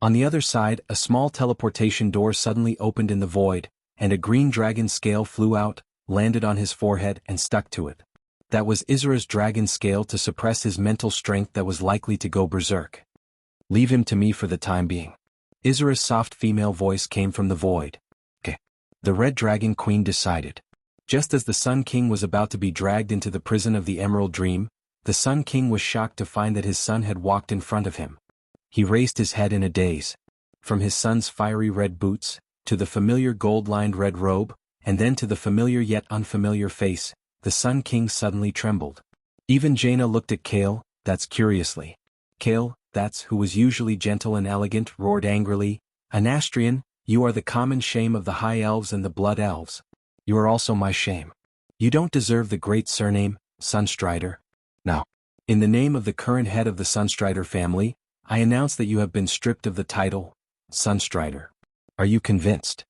On the other side, a small teleportation door suddenly opened in the void, and a green dragon scale flew out, landed on his forehead and stuck to it. That was Izra's dragon scale to suppress his mental strength that was likely to go berserk. Leave him to me for the time being. Izra's soft female voice came from the void. Okay. The Red Dragon Queen decided. Just as the Sun King was about to be dragged into the prison of the Emerald Dream, the Sun King was shocked to find that his son had walked in front of him. He raised his head in a daze. From his son's fiery red boots, to the familiar gold-lined red robe, and then to the familiar yet unfamiliar face, the Sun King suddenly trembled. Even Jaina looked at Kale, that's curiously. Kale, that's who was usually gentle and elegant, roared angrily, Anastrian, you are the common shame of the High Elves and the Blood Elves. You are also my shame. You don't deserve the great surname, Sunstrider. Now, in the name of the current head of the Sunstrider family, I announce that you have been stripped of the title, Sunstrider. Are you convinced?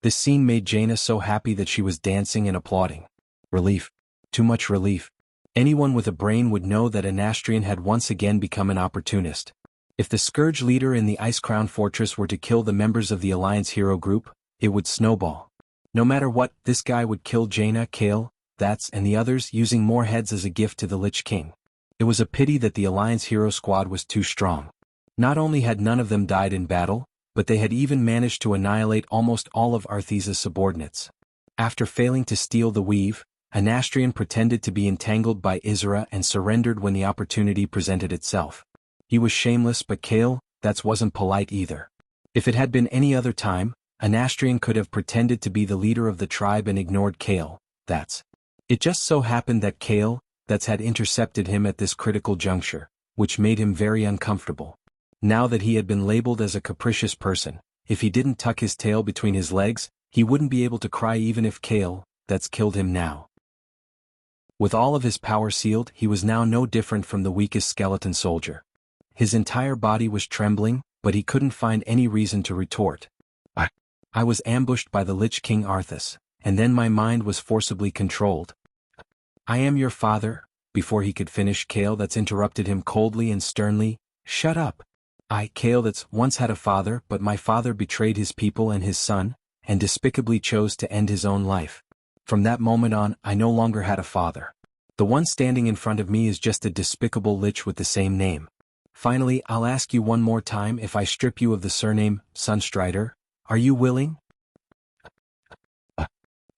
This scene made Jaina so happy that she was dancing and applauding. Relief. Too much relief. Anyone with a brain would know that Anastrian had once again become an opportunist. If the Scourge leader in the Ice Crown Fortress were to kill the members of the Alliance hero group, it would snowball. No matter what, this guy would kill Jaina, Kale, That's and the others using more heads as a gift to the Lich King. It was a pity that the Alliance hero squad was too strong. Not only had none of them died in battle, but they had even managed to annihilate almost all of Arthesa's subordinates. After failing to steal the weave, Anastrian pretended to be entangled by Izra and surrendered when the opportunity presented itself. He was shameless, but Kale, that wasn't polite either. If it had been any other time, Anastrian could have pretended to be the leader of the tribe and ignored Kale, that's. It just so happened that Kale, that's had intercepted him at this critical juncture, which made him very uncomfortable. Now that he had been labeled as a capricious person, if he didn't tuck his tail between his legs, he wouldn't be able to cry even if Kale, that's killed him now. With all of his power sealed, he was now no different from the weakest skeleton soldier. His entire body was trembling, but he couldn't find any reason to retort. I was ambushed by the Lich King Arthas, and then my mind was forcibly controlled. I am your father. Before he could finish, Kale that's interrupted him coldly and sternly. Shut up. I, Kale that's once had a father, but my father betrayed his people and his son, and despicably chose to end his own life. From that moment on, I no longer had a father. The one standing in front of me is just a despicable lich with the same name. Finally, I'll ask you one more time, if I strip you of the surname, Sunstrider, are you willing?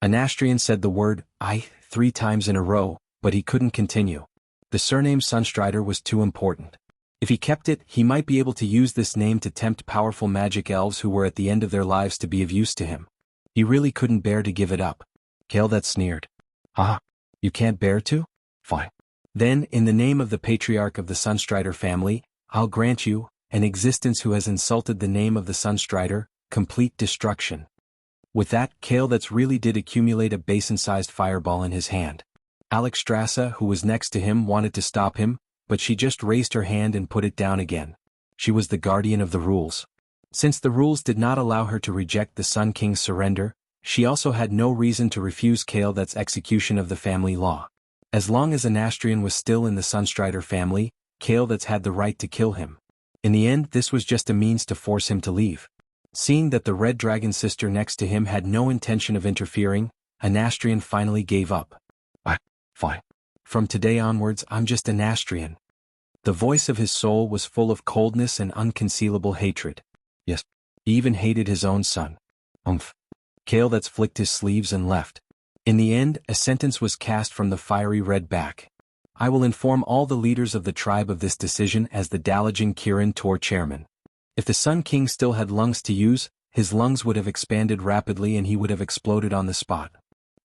Anastrian said the word, I, 3 times in a row, but he couldn't continue. The surname Sunstrider was too important. If he kept it, he might be able to use this name to tempt powerful magic elves who were at the end of their lives to be of use to him. He really couldn't bear to give it up. Kale that sneered. You can't bear to? Fine. Then, in the name of the patriarch of the Sunstrider family, I'll grant you, an existence who has insulted the name of the Sunstrider, complete destruction. With that, Kale that's really did accumulate a basin-sized fireball in his hand. Alexstrasza, who was next to him, wanted to stop him, but she just raised her hand and put it down again. She was the guardian of the rules. Since the rules did not allow her to reject the Sun King's surrender, she also had no reason to refuse Kale that's execution of the family law. As long as Anastrian was still in the Sunstrider family, Kale that's had the right to kill him. In the end, this was just a means to force him to leave. Seeing that the Red Dragon sister next to him had no intention of interfering, Anastrian finally gave up. Fine. From today onwards, I'm just Anastrian. The voice of his soul was full of coldness and unconcealable hatred. Yes, he even hated his own son. Kale that's flicked his sleeves and left. In the end, a sentence was cast from the fiery red back. I will inform all the leaders of the tribe of this decision as the Dalajin Kirin Tor chairman. If the Sun King still had lungs to use, his lungs would have expanded rapidly and he would have exploded on the spot.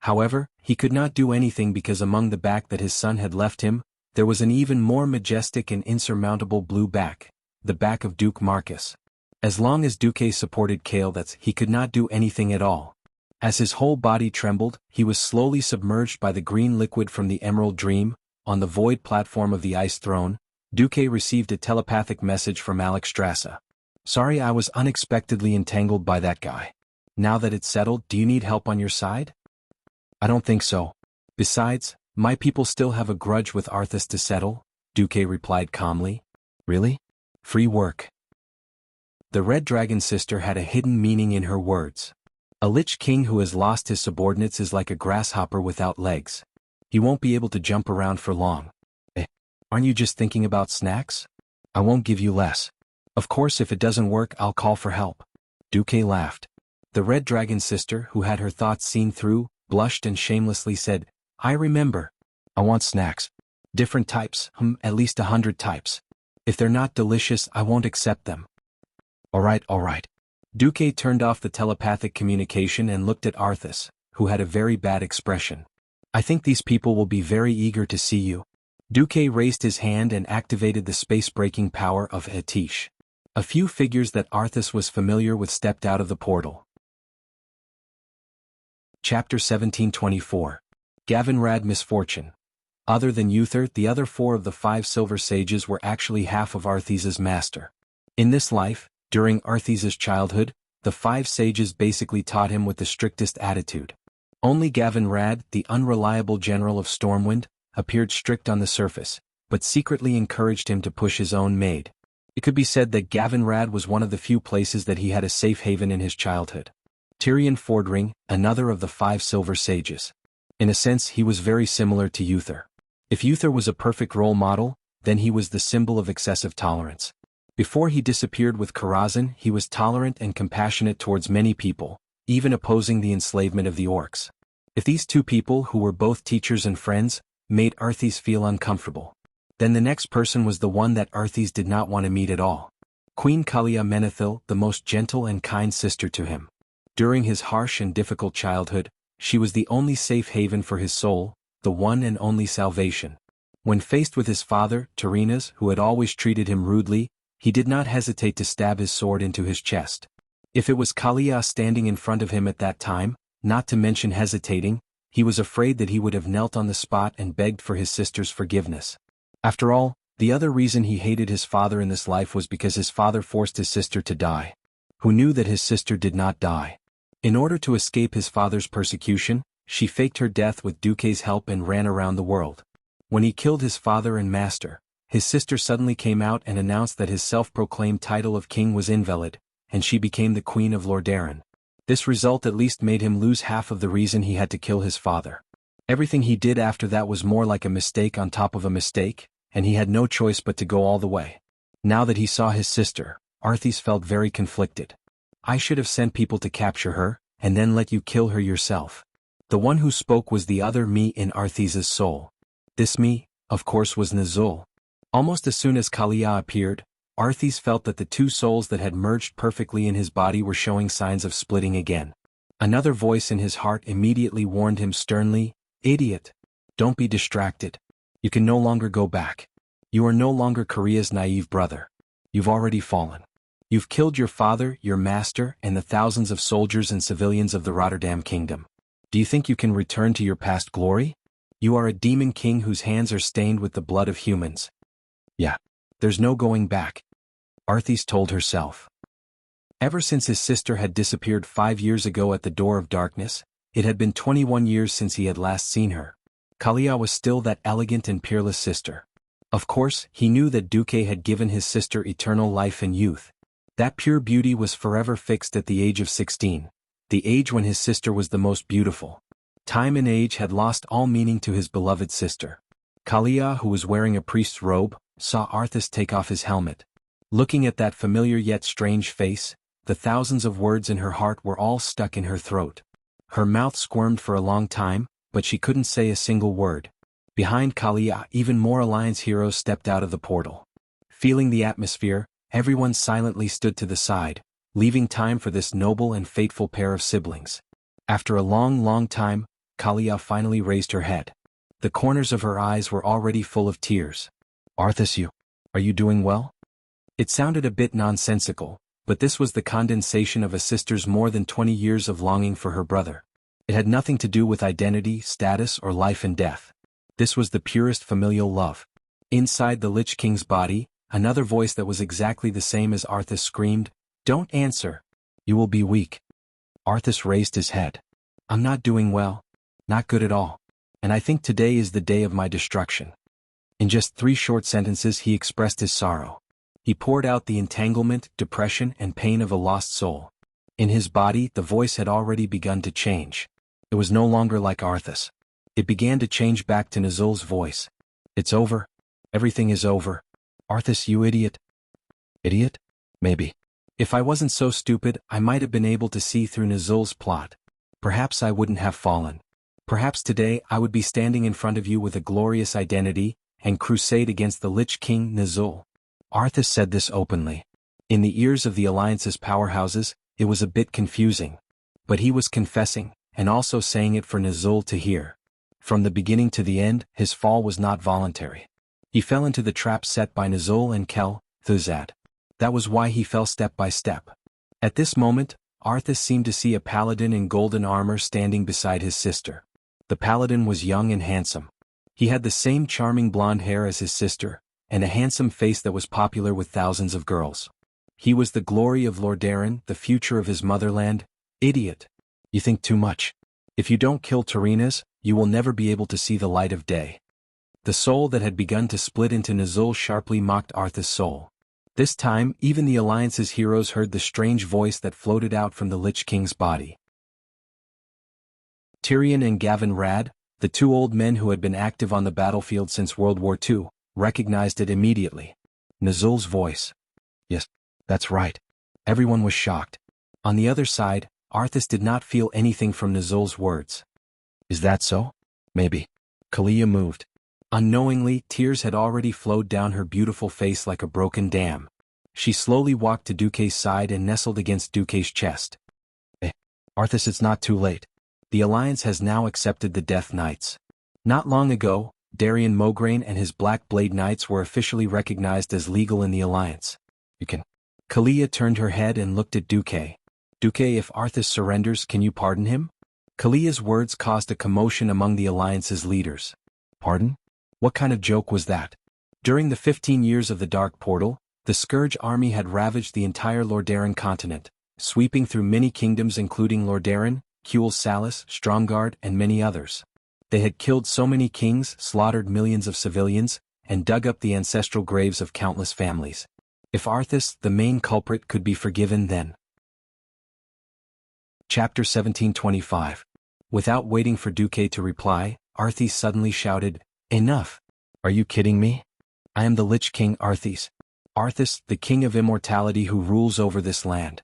However, he could not do anything because among the back that his son had left him, there was an even more majestic and insurmountable blue back, the back of Duke Marcus. As long as Duque supported Kale that's he could not do anything at all. As his whole body trembled, he was slowly submerged by the green liquid from the Emerald Dream. On the void platform of the Ice Throne, Duque received a telepathic message from Alexstrasza. Sorry I was unexpectedly entangled by that guy. Now that it's settled, do you need help on your side? I don't think so. Besides, my people still have a grudge with Arthas to settle, Duque replied calmly. Really? Free work. The Red Dragon sister had a hidden meaning in her words. A Lich King who has lost his subordinates is like a grasshopper without legs. He won't be able to jump around for long. Aren't you just thinking about snacks? I won't give you less. Of course, if it doesn't work, I'll call for help. Duque laughed. The Red Dragon sister, who had her thoughts seen through, blushed and shamelessly said, I remember. I want snacks. Different types, at least 100 types. If they're not delicious, I won't accept them. All right. Duque turned off the telepathic communication and looked at Arthas, who had a very bad expression. I think these people will be very eager to see you. Duque raised his hand and activated the space-breaking power of Atish. A few figures that Arthas was familiar with stepped out of the portal. Chapter 1724. Gavinrad Misfortune. Other than Uther, the other 4 of the 5 Silver Sages were actually half of Arthas' master. In this life, during Arthas' childhood, the 5 sages basically taught him with the strictest attitude. Only Gavinrad, the unreliable general of Stormwind, appeared strict on the surface, but secretly encouraged him to push his own maid. It could be said that Gavinrad was one of the few places that he had a safe haven in his childhood. Tyrion Fordring, another of the 5 Silver Sages. In a sense, he was very similar to Uther. If Uther was a perfect role model, then he was the symbol of excessive tolerance. Before he disappeared with Karazhan, he was tolerant and compassionate towards many people, even opposing the enslavement of the orcs. If these 2 people, who were both teachers and friends, made Arthas feel uncomfortable, then the next person was the one that Arthas did not want to meet at all. Queen Kalia Menethil, the most gentle and kind sister to him. During his harsh and difficult childhood, she was the only safe haven for his soul, the one and only salvation. When faced with his father, Tyrinas, who had always treated him rudely, he did not hesitate to stab his sword into his chest. If it was Kalia standing in front of him at that time, not to mention hesitating, he was afraid that he would have knelt on the spot and begged for his sister's forgiveness. After all, the other reason he hated his father in this life was because his father forced his sister to die. Who knew that his sister did not die? In order to escape his father's persecution, she faked her death with Duque's help and ran around the world. When he killed his father and master, his sister suddenly came out and announced that his self-proclaimed title of king was invalid, and she became the Queen of Lordaeron. This result at least made him lose half of the reason he had to kill his father. Everything he did after that was more like a mistake on top of a mistake, and he had no choice but to go all the way. Now that he saw his sister, Arthas felt very conflicted. I should have sent people to capture her, and then let you kill her yourself. The one who spoke was the other me in Arthas' soul. This me, of course, was Nazul. Almost as soon as Kalia appeared, Arthas felt that the 2 souls that had merged perfectly in his body were showing signs of splitting again. Another voice in his heart immediately warned him sternly, "Idiot! Don't be distracted. You can no longer go back. You are no longer Korea's naive brother. You've already fallen. You've killed your father, your master, and the thousands of soldiers and civilians of the Rotterdam Kingdom. Do you think you can return to your past glory? You are a demon king whose hands are stained with the blood of humans. Yeah. There's no going back," Arthas told herself. Ever since his sister had disappeared 5 years ago at the Door of Darkness, it had been 21 years since he had last seen her. Kalia was still that elegant and peerless sister. Of course, he knew that Duque had given his sister eternal life and youth. That pure beauty was forever fixed at the age of 16, the age when his sister was the most beautiful. Time and age had lost all meaning to his beloved sister. Kalia, who was wearing a priest's robe, saw Arthas take off his helmet. Looking at that familiar yet strange face, the thousands of words in her heart were all stuck in her throat. Her mouth squirmed for a long time, but she couldn't say a single word. Behind Kalia, even more Alliance heroes stepped out of the portal. Feeling the atmosphere, everyone silently stood to the side, leaving time for this noble and fateful pair of siblings. After a long time, Kalia finally raised her head. The corners of her eyes were already full of tears. "Arthas, are you doing well?" It sounded a bit nonsensical, but this was the condensation of a sister's more than 20 years of longing for her brother. It had nothing to do with identity, status, or life and death. This was the purest familial love. Inside the Lich King's body, another voice that was exactly the same as Arthas screamed, Don't answer. You will be weak. Arthas raised his head. I'm not doing well. Not good at all. And I think today is the day of my destruction. In just 3 short sentences he expressed his sorrow. He poured out the entanglement, depression, and pain of a lost soul. In his body, the voice had already begun to change. It was no longer like Arthas. It began to change back to Nizul's voice. It's over. Everything is over. Arthas, you idiot. Idiot? Maybe. If I wasn't so stupid, I might have been able to see through Nizul's plot. Perhaps I wouldn't have fallen. Perhaps today I would be standing in front of you with a glorious identity and crusade against the Lich King Nizul. Arthas said this openly. In the ears of the Alliance's powerhouses, it was a bit confusing. But he was confessing, and also saying it for Nizul to hear. From the beginning to the end, his fall was not voluntary. He fell into the trap set by Nizul and Kel, Thuzad. That was why he fell step by step. At this moment, Arthas seemed to see a paladin in golden armor standing beside his sister. The paladin was young and handsome. He had the same charming blonde hair as his sister, and a handsome face that was popular with thousands of girls. He was the glory of Lordaeron, the future of his motherland. Idiot. You think too much. If you don't kill Tarinas, you will never be able to see the light of day. The soul that had begun to split into Nizul sharply mocked Arthas' soul. This time, even the Alliance's heroes heard the strange voice that floated out from the Lich King's body. Tyrion and Gavin Rad, the 2 old men who had been active on the battlefield since World War II, recognized it immediately. Nizul's voice. Yes, that's right. Everyone was shocked. On the other side, Arthas did not feel anything from Nizul's words. Is that so? Maybe. Kalia moved. Unknowingly, tears had already flowed down her beautiful face like a broken dam. She slowly walked to Duke's side and nestled against Duke's chest. Arthas, it's not too late. The Alliance has now accepted the Death Knights. Not long ago, Darian Mograine and his Black Blade Knights were officially recognized as legal in the Alliance. You can. Kalia turned her head and looked at Duke. Duke, if Arthas surrenders, can you pardon him? Kalia's words caused a commotion among the Alliance's leaders. Pardon? What kind of joke was that? During the 15 years of the Dark Portal, the Scourge army had ravaged the entire Lordaeron continent, sweeping through many kingdoms including Lordaeron, Kuel Salis, Stromgard, and many others. They had killed so many kings, slaughtered millions of civilians, and dug up the ancestral graves of countless families. If Arthas, the main culprit, could be forgiven, then. Chapter 1725. Without waiting for Duke to reply, Arthas suddenly shouted, Enough! Are you kidding me? I am the Lich King Arthas. Arthas, the king of immortality who rules over this land.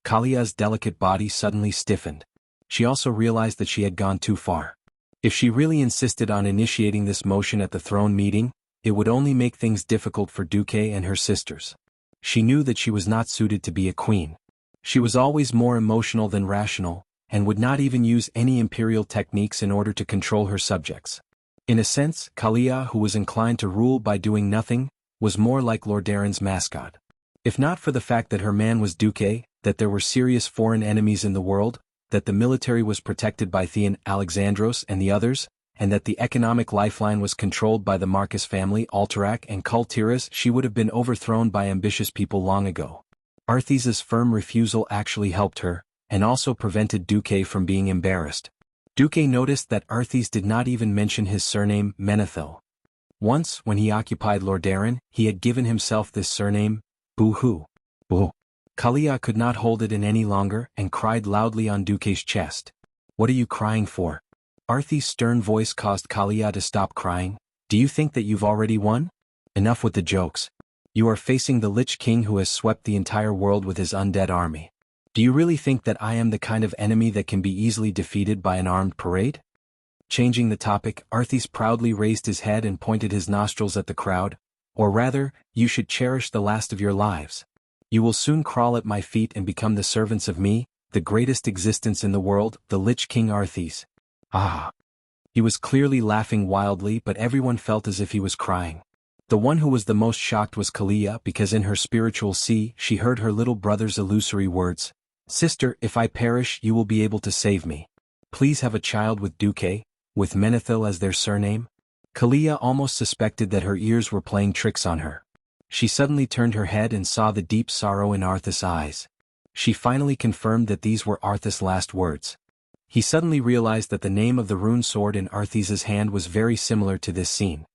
Kalia's delicate body suddenly stiffened. She also realized that she had gone too far. If she really insisted on initiating this motion at the throne meeting, it would only make things difficult for Duke and her sisters. She knew that she was not suited to be a queen. She was always more emotional than rational, and would not even use any imperial techniques in order to control her subjects. In a sense, Kalia, who was inclined to rule by doing nothing, was more like Lordaeron's mascot. If not for the fact that her man was Duke, that there were serious foreign enemies in the world, that the military was protected by Theon Alexandros and the others, and that the economic lifeline was controlled by the Marcus family, Alterac and Kultiras, she would have been overthrown by ambitious people long ago. Arthas's firm refusal actually helped her, and also prevented Duke from being embarrassed. Duke noticed that Arthas did not even mention his surname, Menethil. Once, when he occupied Lordaeron, he had given himself this surname, Boo-hoo. Boo. Kalia could not hold it in any longer and cried loudly on Duke's chest. What are you crying for? Arthas's stern voice caused Kalia to stop crying. Do you think that you've already won? Enough with the jokes. You are facing the Lich King who has swept the entire world with his undead army. Do you really think that I am the kind of enemy that can be easily defeated by an armed parade? Changing the topic, Arthas proudly raised his head and pointed his nostrils at the crowd. Or rather, you should cherish the last of your lives. You will soon crawl at my feet and become the servants of me, the greatest existence in the world, the Lich King Arthas. Ah! He was clearly laughing wildly, but everyone felt as if he was crying. The one who was the most shocked was Kalia, because in her spiritual sea she heard her little brother's illusory words. Sister, if I perish, you will be able to save me. Please have a child with Duke, with Menethil as their surname. Kalia almost suspected that her ears were playing tricks on her. She suddenly turned her head and saw the deep sorrow in Arthas's eyes. She finally confirmed that these were Arthas' last words. He suddenly realized that the name of the rune sword in Arthas' hand was very similar to this scene.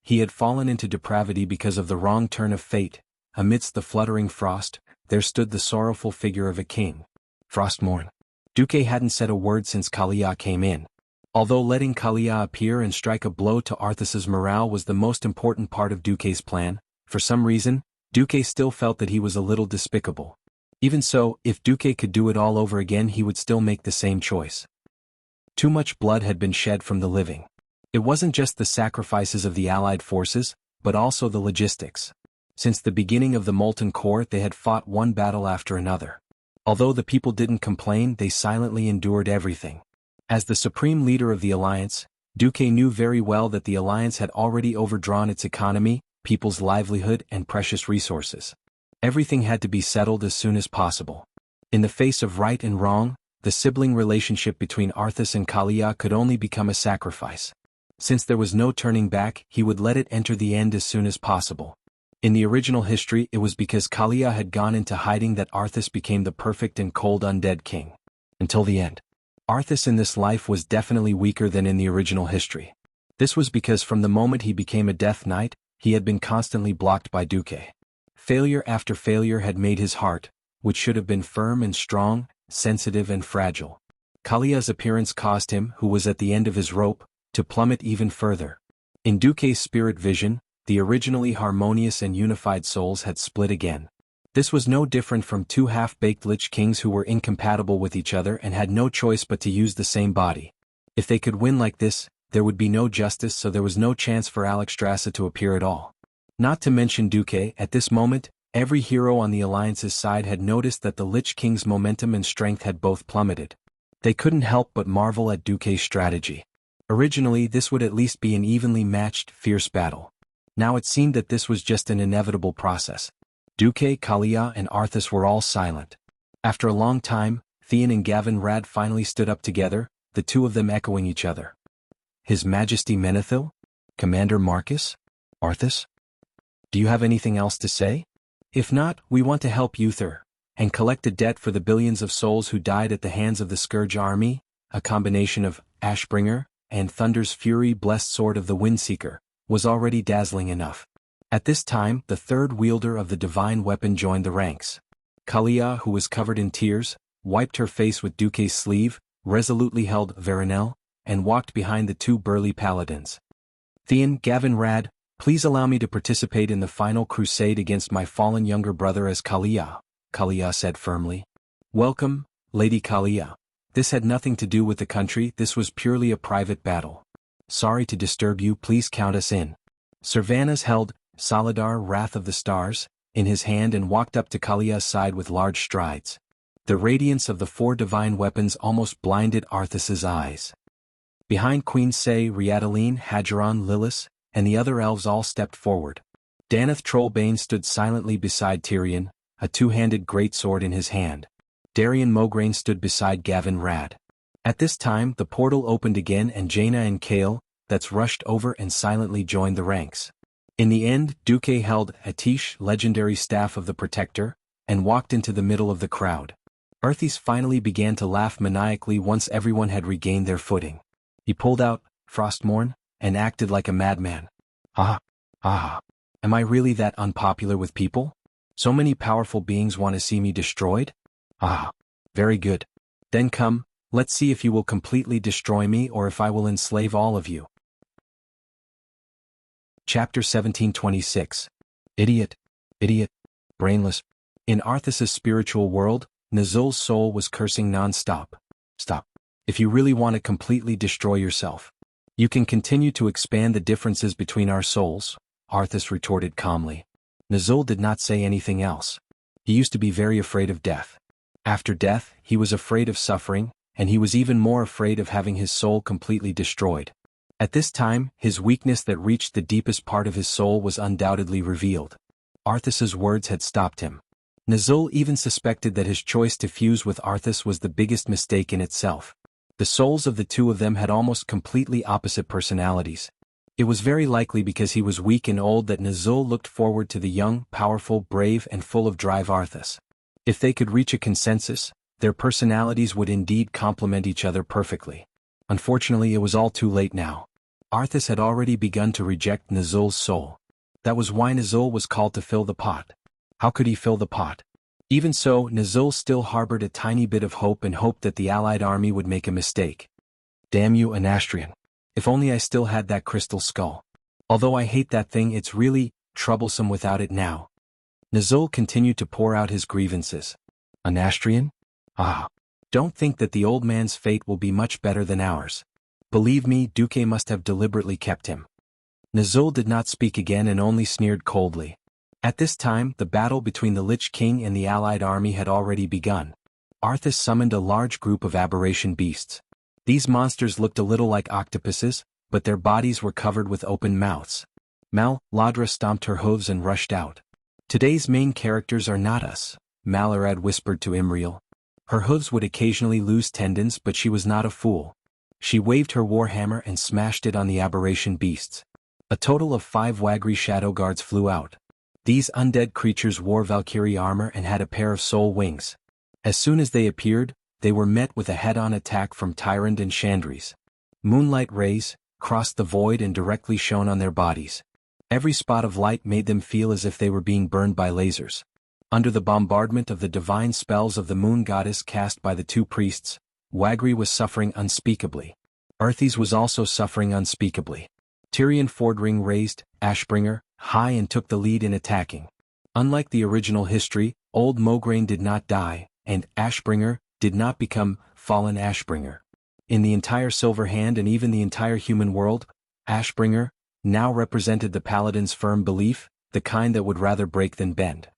He had fallen into depravity because of the wrong turn of fate. Amidst the fluttering frost, there stood the sorrowful figure of a king. Frostmourne. Duque hadn't said a word since Kalia came in. Although letting Kalia appear and strike a blow to Arthas' morale was the most important part of Duque's plan, for some reason, Duque still felt that he was a little despicable. Even so, if Duque could do it all over again, he would still make the same choice. Too much blood had been shed from the living. It wasn't just the sacrifices of the Allied forces, but also the logistics. Since the beginning of the Molten Core, they had fought one battle after another. Although the people didn't complain, they silently endured everything. As the supreme leader of the Alliance, Duque knew very well that the Alliance had already overdrawn its economy, people's livelihood, and precious resources. Everything had to be settled as soon as possible. In the face of right and wrong, the sibling relationship between Arthas and Kalia could only become a sacrifice. Since there was no turning back, he would let it enter the end as soon as possible. In the original history, it was because Kalia had gone into hiding that Arthas became the perfect and cold undead king. Until the end. Arthas in this life was definitely weaker than in the original history. This was because from the moment he became a Death Knight, he had been constantly blocked by Duque. Failure after failure had made his heart, which should have been firm and strong, sensitive and fragile. Kalia's appearance caused him, who was at the end of his rope, to plummet even further. In Duque's spirit vision, the originally harmonious and unified souls had split again. This was no different from two half-baked Lich Kings who were incompatible with each other and had no choice but to use the same body. If they could win like this, there would be no justice, so there was no chance for Alexstrasza to appear at all. Not to mention Duque, at this moment, every hero on the Alliance's side had noticed that the Lich King's momentum and strength had both plummeted. They couldn't help but marvel at Duque's strategy. Originally, this would at least be an evenly matched, fierce battle. Now it seemed that this was just an inevitable process. Duque, Kalia, and Arthas were all silent. After a long time, Theon and Gavin Rad finally stood up together, the two of them echoing each other. His Majesty Menethil? Commander Marcus? Arthas? Do you have anything else to say? If not, we want to help Uther, and collect a debt for the billions of souls who died at the hands of the Scourge army, a combination of Ashbringer and Thunder's Fury blessed sword of the Windseeker, was already dazzling enough. At this time, the third wielder of the divine weapon joined the ranks. Kalia, who was covered in tears, wiped her face with Duque's sleeve, resolutely held Veronel, and walked behind the two burly paladins. Theon, Gavin Rad, please allow me to participate in the final crusade against my fallen younger brother as Kalia, Kalia said firmly. Welcome, Lady Kalia. This had nothing to do with the country, this was purely a private battle. Sorry to disturb you, please count us in. Servanas held Solidar, Wrath of the Stars, in his hand and walked up to Kalia's side with large strides. The radiance of the four divine weapons almost blinded Arthas's eyes. Behind Queen Say, Riadaline, Hadgeron, Lillis, and the other elves all stepped forward. Danath Trollbane stood silently beside Tyrion, a two-handed greatsword in his hand. Darian Mograine stood beside Gavin Rad. At this time, the portal opened again and Jaina and Kale, that's rushed over and silently joined the ranks. In the end, Duque held Atish, legendary staff of the Protector, and walked into the middle of the crowd. Arthas finally began to laugh maniacally once everyone had regained their footing. He pulled out Frostmourne and acted like a madman. Ah, am I really that unpopular with people? So many powerful beings want to see me destroyed? Ah, very good. Then come, let's see if you will completely destroy me or if I will enslave all of you. Chapter 1726. Idiot, brainless. In Arthas's spiritual world, Nazul's soul was cursing non-stop. Stop. If you really want to completely destroy yourself, you can continue to expand the differences between our souls, Arthas retorted calmly. Nazul did not say anything else. He used to be very afraid of death. After death, he was afraid of suffering, and he was even more afraid of having his soul completely destroyed. At this time, his weakness that reached the deepest part of his soul was undoubtedly revealed. Arthas's words had stopped him. Nazul even suspected that his choice to fuse with Arthas was the biggest mistake in itself. The souls of the two of them had almost completely opposite personalities. It was very likely because he was weak and old that Nazul looked forward to the young, powerful, brave and full of drive Arthas. If they could reach a consensus, their personalities would indeed complement each other perfectly. Unfortunately, it was all too late now. Arthas had already begun to reject Nazul's soul. That was why Nazul was called to fill the pot. How could he fill the pot? Even so, Nazul still harbored a tiny bit of hope and hoped that the allied army would make a mistake. Damn you, Anastrian. If only I still had that crystal skull. Although I hate that thing, it's really troublesome without it now. Nazul continued to pour out his grievances. Anastrian? Ah. Don't think that the old man's fate will be much better than ours. Believe me, Duque must have deliberately kept him. Nazul did not speak again and only sneered coldly. At this time, the battle between the Lich King and the allied army had already begun. Arthas summoned a large group of aberration beasts. These monsters looked a little like octopuses, but their bodies were covered with open mouths. Ladra stomped her hooves and rushed out. Today's main characters are not us, Malorad whispered to Imriel. Her hooves would occasionally lose tendons, but she was not a fool. She waved her warhammer and smashed it on the aberration beasts. A total of 5 Wagri shadow guards flew out. These undead creatures wore Valkyrie armor and had a pair of soul wings. As soon as they appeared, they were met with a head-on attack from Tyrant and Chandris. Moonlight rays crossed the void and directly shone on their bodies. Every spot of light made them feel as if they were being burned by lasers. Under the bombardment of the divine spells of the moon goddess cast by the 2 priests, Wagri was suffering unspeakably. Arthas was also suffering unspeakably. Tyrion Fordring raised Ashbringer high and took the lead in attacking. Unlike the original history, Old Mograine did not die, and Ashbringer did not become Fallen Ashbringer. In the entire Silver Hand and even the entire human world, Ashbringer now represented the paladin's firm belief, the kind that would rather break than bend.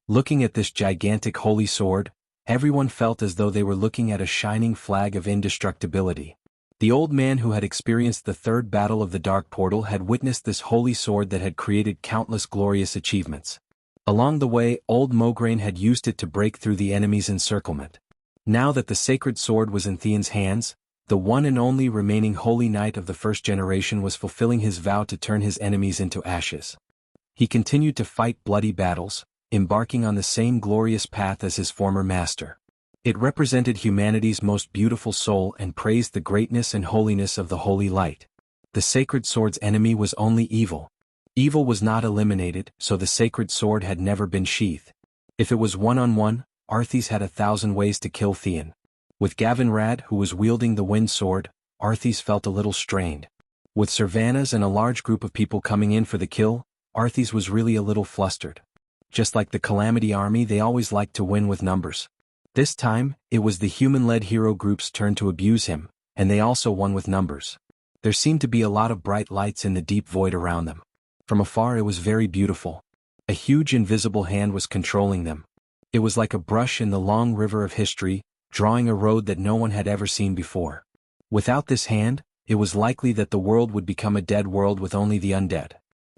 Looking at this gigantic holy sword, everyone felt as though they were looking at a shining flag of indestructibility. The old man who had experienced the 3rd battle of the Dark Portal had witnessed this holy sword that had created countless glorious achievements. Along the way, Old Mograine had used it to break through the enemy's encirclement. Now that the sacred sword was in Theon's hands, the one and only remaining holy knight of the 1st generation was fulfilling his vow to turn his enemies into ashes. He continued to fight bloody battles, embarking on the same glorious path as his former master. It represented humanity's most beautiful soul and praised the greatness and holiness of the holy light. The sacred sword's enemy was only evil. Evil was not eliminated, so the sacred sword had never been sheathed. If it was one-on-one, Arthas had 1,000 ways to kill Theon. With Gavin Rad, who was wielding the wind sword, Arthas felt a little strained. With Servanas and a large group of people coming in for the kill, Arthas was really a little flustered. Just like the Calamity Army, they always liked to win with numbers. This time, it was the human-led hero group's turn to abuse him, and they also won with numbers. There seemed to be a lot of bright lights in the deep void around them. From afar it was very beautiful. A huge invisible hand was controlling them. It was like a brush in the long river of history, drawing a road that no one had ever seen before. Without this hand, it was likely that the world would become a dead world with only the undead.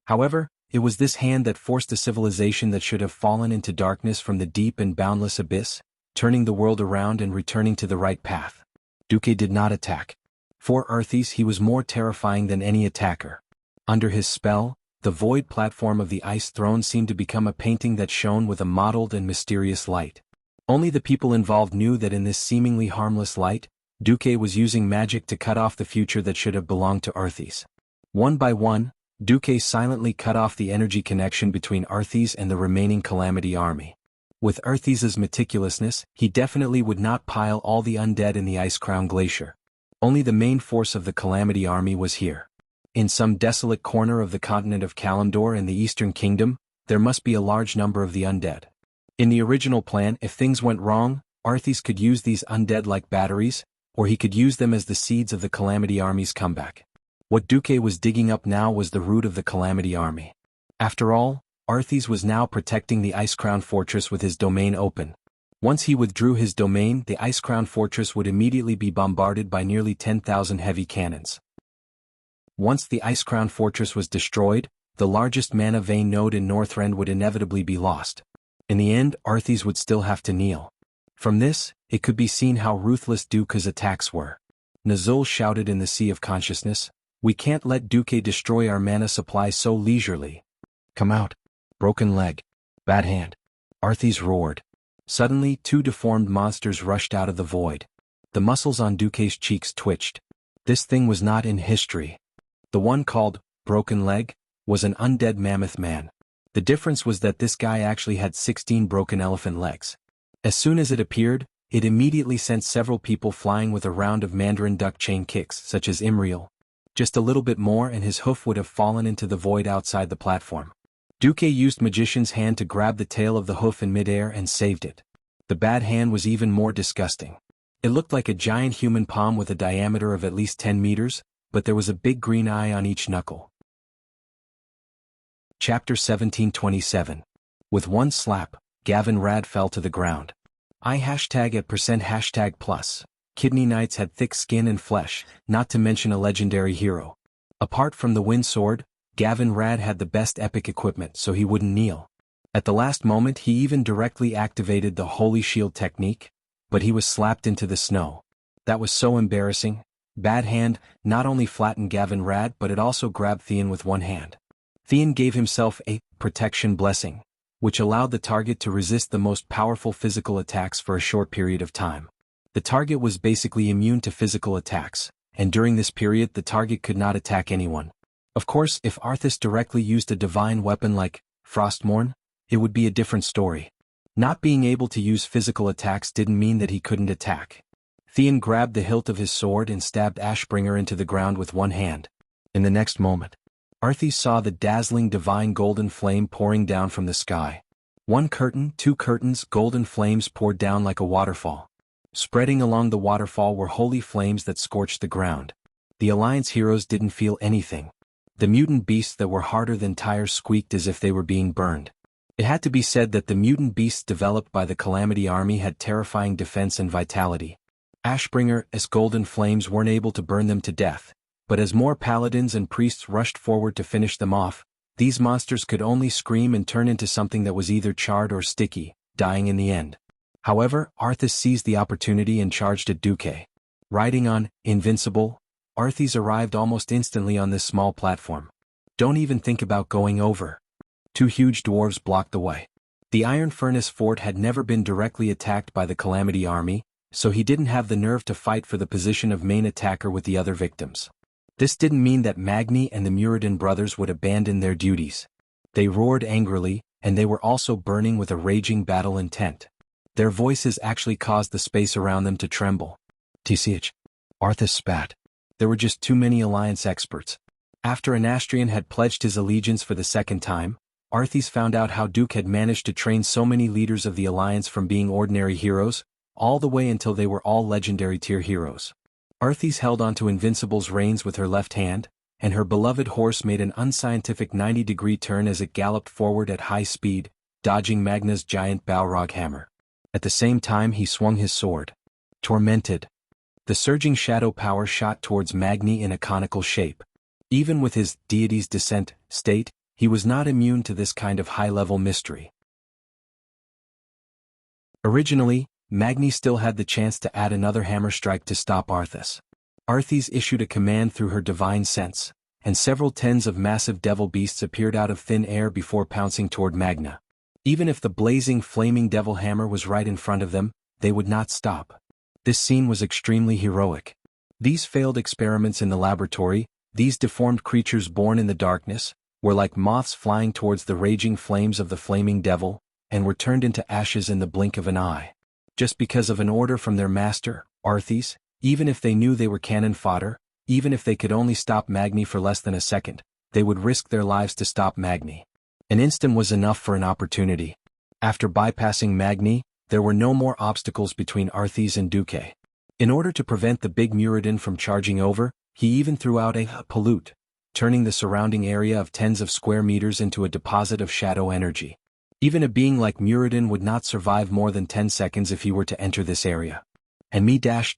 However, it was this hand that forced a civilization that should have fallen into darkness from the deep and boundless abyss, turning the world around and returning to the right path. Duque did not attack. For Arthas, he was more terrifying than any attacker. Under his spell, the void platform of the ice throne seemed to become a painting that shone with a mottled and mysterious light. Only the people involved knew that in this seemingly harmless light, Duque was using magic to cut off the future that should have belonged to Arthas. One by one, Duque silently cut off the energy connection between Arthas and the remaining Calamity Army. With Arthas's meticulousness, he definitely would not pile all the undead in the Ice-Crown Glacier. Only the main force of the Calamity Army was here. In some desolate corner of the continent of Kalimdor in the Eastern Kingdom, there must be a large number of the undead. In the original plan, if things went wrong, Arthas could use these undead like batteries, or he could use them as the seeds of the Calamity Army's comeback. What Duque was digging up now was the root of the Calamity Army. After all, Arthas was now protecting the Ice-Crown Fortress with his domain open. Once he withdrew his domain, the Ice-Crown Fortress would immediately be bombarded by nearly 10,000 heavy cannons. Once the Ice-Crown Fortress was destroyed, the largest mana vein node in Northrend would inevitably be lost. In the end, Arthas would still have to kneel. From this, it could be seen how ruthless Duque's attacks were. Nazul shouted in the Sea of Consciousness, "We can't let Duque destroy our mana supply so leisurely. Come out. Broken leg. Bad hand." Arthas roared. Suddenly, two deformed monsters rushed out of the void. The muscles on Duque's cheeks twitched. This thing was not in history. The one called Broken Leg was an undead mammoth man. The difference was that this guy actually had 16 broken elephant legs. As soon as it appeared, it immediately sent several people flying with a round of Mandarin duck chain kicks such as Imriel. Just a little bit more and his hoof would have fallen into the void outside the platform. Duque used Magician's hand to grab the tail of the hoof in midair and saved it. The bad hand was even more disgusting. It looked like a giant human palm with a diameter of at least 10 meters, but there was a big green eye on each knuckle. Chapter 1727. With one slap, Gavin Rad fell to the ground. #@%+. Kidney Knights had thick skin and flesh, not to mention a legendary hero. Apart from the wind sword, Gavin Rad had the best epic equipment so he wouldn't kneel. At the last moment he even directly activated the Holy Shield technique, but he was slapped into the snow. That was so embarrassing. Bad Hand not only flattened Gavin Rad but it also grabbed Theon with one hand. Theon gave himself a protection blessing, which allowed the target to resist the most powerful physical attacks for a short period of time. The target was basically immune to physical attacks, and during this period the target could not attack anyone. Of course, if Arthas directly used a divine weapon like Frostmourne, it would be a different story. Not being able to use physical attacks didn't mean that he couldn't attack. Theon grabbed the hilt of his sword and stabbed Ashbringer into the ground with one hand. In the next moment, Arthas saw the dazzling divine golden flame pouring down from the sky. One curtain, two curtains, golden flames poured down like a waterfall. Spreading along the waterfall were holy flames that scorched the ground. The Alliance heroes didn't feel anything. The mutant beasts that were harder than tires squeaked as if they were being burned. It had to be said that the mutant beasts developed by the Calamity Army had terrifying defense and vitality. Ashbringer's golden flames weren't able to burn them to death, but as more paladins and priests rushed forward to finish them off, these monsters could only scream and turn into something that was either charred or sticky, dying in the end. However, Arthas seized the opportunity and charged at Duque. Riding on Invincible, Arthas arrived almost instantly on this small platform. Don't even think about going over. Two huge dwarves blocked the way. The Iron Furnace Fort had never been directly attacked by the Calamity Army, so he didn't have the nerve to fight for the position of main attacker with the other victims. This didn't mean that Magni and the Muradin brothers would abandon their duties. They roared angrily, and they were also burning with a raging battle intent. Their voices actually caused the space around them to tremble. TCH. Arthas spat. There were just too many Alliance experts. After Anastrian had pledged his allegiance for the second time, Arthas found out how Duque had managed to train so many leaders of the Alliance from being ordinary heroes, all the way until they were all legendary tier heroes. Arthas held onto Invincible's reins with her left hand, and her beloved horse made an unscientific 90-degree turn as it galloped forward at high speed, dodging Magna's giant Balrog hammer. At the same time he swung his sword. Tormented. The surging shadow power shot towards Magni in a conical shape. Even with his deity's descent state, he was not immune to this kind of high-level mystery. Originally, Magni still had the chance to add another hammer strike to stop Arthas. Arthas issued a command through her divine sense, and several tens of massive devil beasts appeared out of thin air before pouncing toward Magna. Even if the blazing flaming devil hammer was right in front of them, they would not stop. This scene was extremely heroic. These failed experiments in the laboratory, these deformed creatures born in the darkness, were like moths flying towards the raging flames of the flaming devil, and were turned into ashes in the blink of an eye. Just because of an order from their master, Arthas, even if they knew they were cannon fodder, even if they could only stop Magni for less than a second, they would risk their lives to stop Magni. An instant was enough for an opportunity. After bypassing Magni, there were no more obstacles between Arthas and Duque. In order to prevent the big Muradin from charging over, he even threw out a pollute, turning the surrounding area of tens of square meters into a deposit of shadow energy. Even a being like Muradin would not survive more than 10 seconds if he were to enter this area. And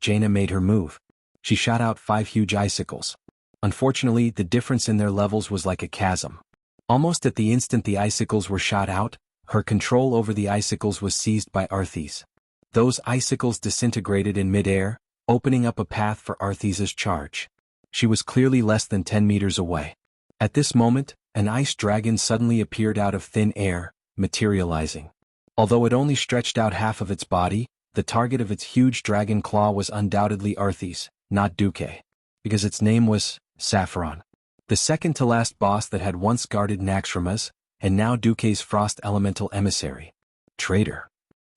Jaina made her move. She shot out 5 huge icicles. Unfortunately, the difference in their levels was like a chasm. Almost at the instant the icicles were shot out, her control over the icicles was seized by Arthas. Those icicles disintegrated in midair, opening up a path for Arthas's charge. She was clearly less than 10 meters away. At this moment, an ice dragon suddenly appeared out of thin air, materializing. Although it only stretched out half of its body, the target of its huge dragon claw was undoubtedly Arthas, not Duque, because its name was Saffron, the second-to-last boss that had once guarded Naxxramas, and now Duque's frost elemental emissary. Traitor.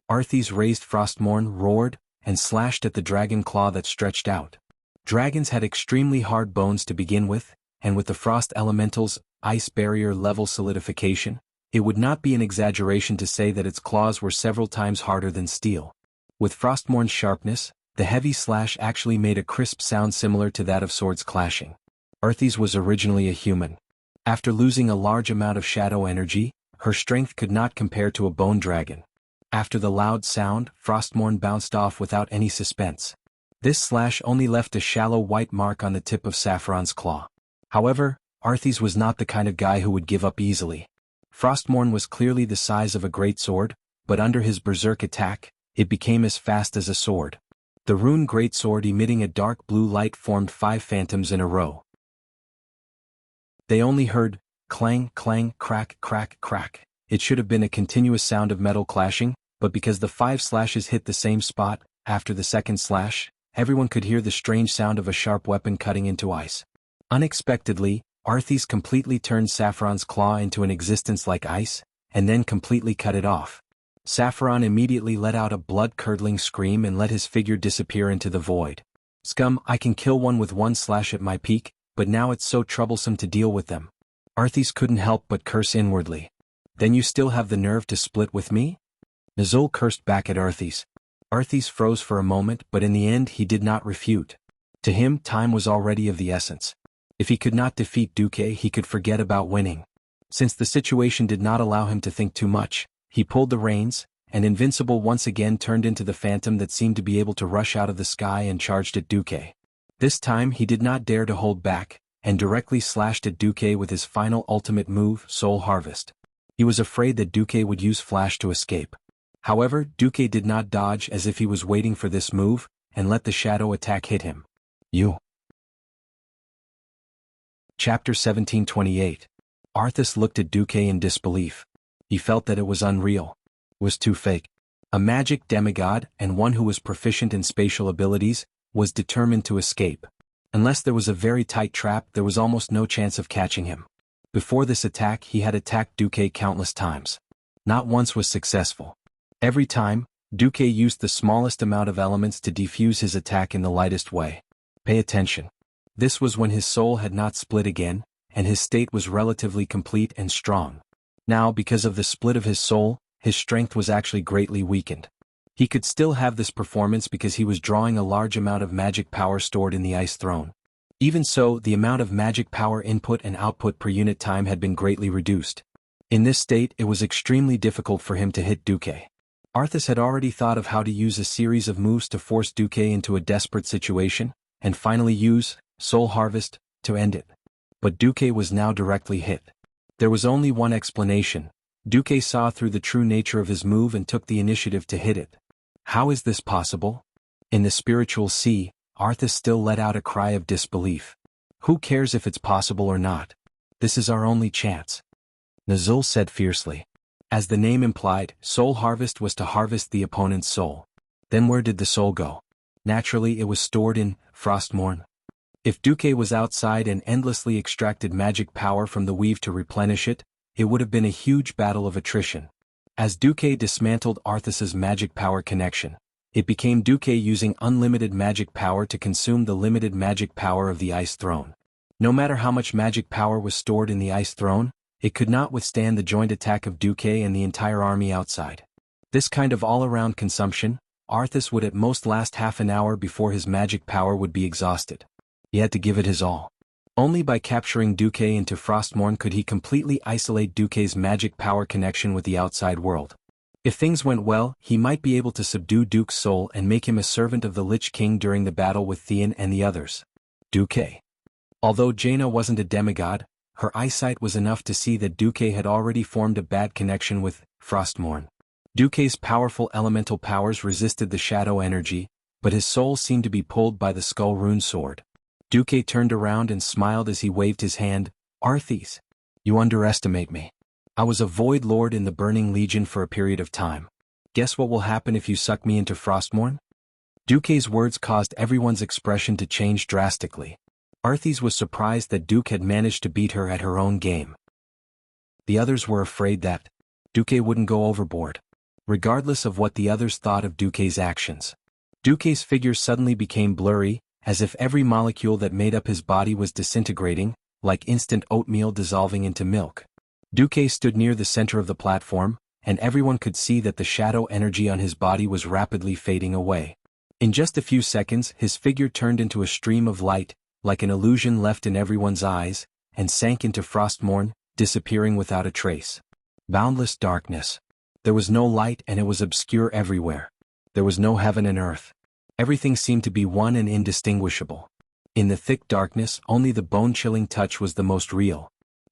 Arthas raised Frostmourne, roared, and slashed at the dragon claw that stretched out. Dragons had extremely hard bones to begin with, and with the frost elemental's ice barrier level solidification, it would not be an exaggeration to say that its claws were several times harder than steel. With Frostmourne's sharpness, the heavy slash actually made a crisp sound similar to that of swords clashing. Arthas was originally a human. After losing a large amount of shadow energy, her strength could not compare to a bone dragon. After the loud sound, Frostmourne bounced off without any suspense. This slash only left a shallow white mark on the tip of Saffron's claw. However, Arthas was not the kind of guy who would give up easily. Frostmourne was clearly the size of a great sword, but under his berserk attack, it became as fast as a sword. The rune greatsword emitting a dark blue light formed 5 phantoms in a row. They only heard clang, clang, crack, crack, crack. It should have been a continuous sound of metal clashing, but because the 5 slashes hit the same spot, after the second slash, everyone could hear the strange sound of a sharp weapon cutting into ice. Unexpectedly, Arthas completely turned Saffron's claw into an existence like ice, and then completely cut it off. Saffron immediately let out a blood-curdling scream and let his figure disappear into the void. Scum, I can kill one with 1 slash at my peak, but now it's so troublesome to deal with them. Arthas couldn't help but curse inwardly. Then you still have the nerve to split with me? Nazul cursed back at Arthas. Arthas froze for a moment, but in the end he did not refute. To him, time was already of the essence. If he could not defeat Duque, he could forget about winning. Since the situation did not allow him to think too much, he pulled the reins, and Invincible once again turned into the phantom that seemed to be able to rush out of the sky and charged at Duque. This time he did not dare to hold back, and directly slashed at Duque with his final ultimate move, Soul Harvest. He was afraid that Duque would use Flash to escape. However, Duque did not dodge as if he was waiting for this move, and let the shadow attack hit him. You. Chapter 1728. Arthas looked at Duque in disbelief. He felt that it was unreal. It was too fake. A magic demigod, and one who was proficient in spatial abilities, was determined to escape. Unless there was a very tight trap, there was almost no chance of catching him. Before this attack, he had attacked Duque countless times. Not once was successful. Every time, Duque used the smallest amount of elements to defuse his attack in the lightest way. Pay attention. This was when his soul had not split again, and his state was relatively complete and strong. Now, because of the split of his soul, his strength was actually greatly weakened. He could still have this performance because he was drawing a large amount of magic power stored in the Ice Throne. Even so, the amount of magic power input and output per unit time had been greatly reduced. In this state, it was extremely difficult for him to hit Duque. Arthas had already thought of how to use a series of moves to force Duque into a desperate situation, and finally use Soul Harvest to end it. But Duque was now directly hit. There was only one explanation. Duque saw through the true nature of his move and took the initiative to hit it. How is this possible? In the spiritual sea, Arthas still let out a cry of disbelief. Who cares if it's possible or not? This is our only chance. Nazul said fiercely. As the name implied, Soul Harvest was to harvest the opponent's soul. Then where did the soul go? Naturally, it was stored in Frostmourne. If Duque was outside and endlessly extracted magic power from the weave to replenish it, it would have been a huge battle of attrition. As Duque dismantled Arthas's magic power connection, it became Duque using unlimited magic power to consume the limited magic power of the Ice Throne. No matter how much magic power was stored in the Ice Throne, it could not withstand the joint attack of Duque and the entire army outside. This kind of all-around consumption, Arthas would at most last half an hour before his magic power would be exhausted. He had to give it his all. Only by capturing Duque into Frostmourne could he completely isolate Duque's magic power connection with the outside world. If things went well, he might be able to subdue Duke's soul and make him a servant of the Lich King during the battle with Theon and the others. Duque. Although Jaina wasn't a demigod, her eyesight was enough to see that Duque had already formed a bad connection with Frostmourne. Duque's powerful elemental powers resisted the shadow energy, but his soul seemed to be pulled by the skull rune sword. Duque turned around and smiled as he waved his hand. Arthas. You underestimate me. I was a Void Lord in the Burning Legion for a period of time. Guess what will happen if you suck me into Frostmourne? Duke's words caused everyone's expression to change drastically. Arthis was surprised that Duke had managed to beat her at her own game. The others were afraid that Duke wouldn't go overboard, regardless of what the others thought of Duke's actions. Duke's figure suddenly became blurry, as if every molecule that made up his body was disintegrating, like instant oatmeal dissolving into milk. Duke stood near the center of the platform, and everyone could see that the shadow energy on his body was rapidly fading away. In just a few seconds, his figure turned into a stream of light, like an illusion left in everyone's eyes, and sank into Frostmourne, disappearing without a trace. Boundless darkness. There was no light and it was obscure everywhere. There was no heaven and earth. Everything seemed to be one and indistinguishable. In the thick darkness, only the bone-chilling touch was the most real.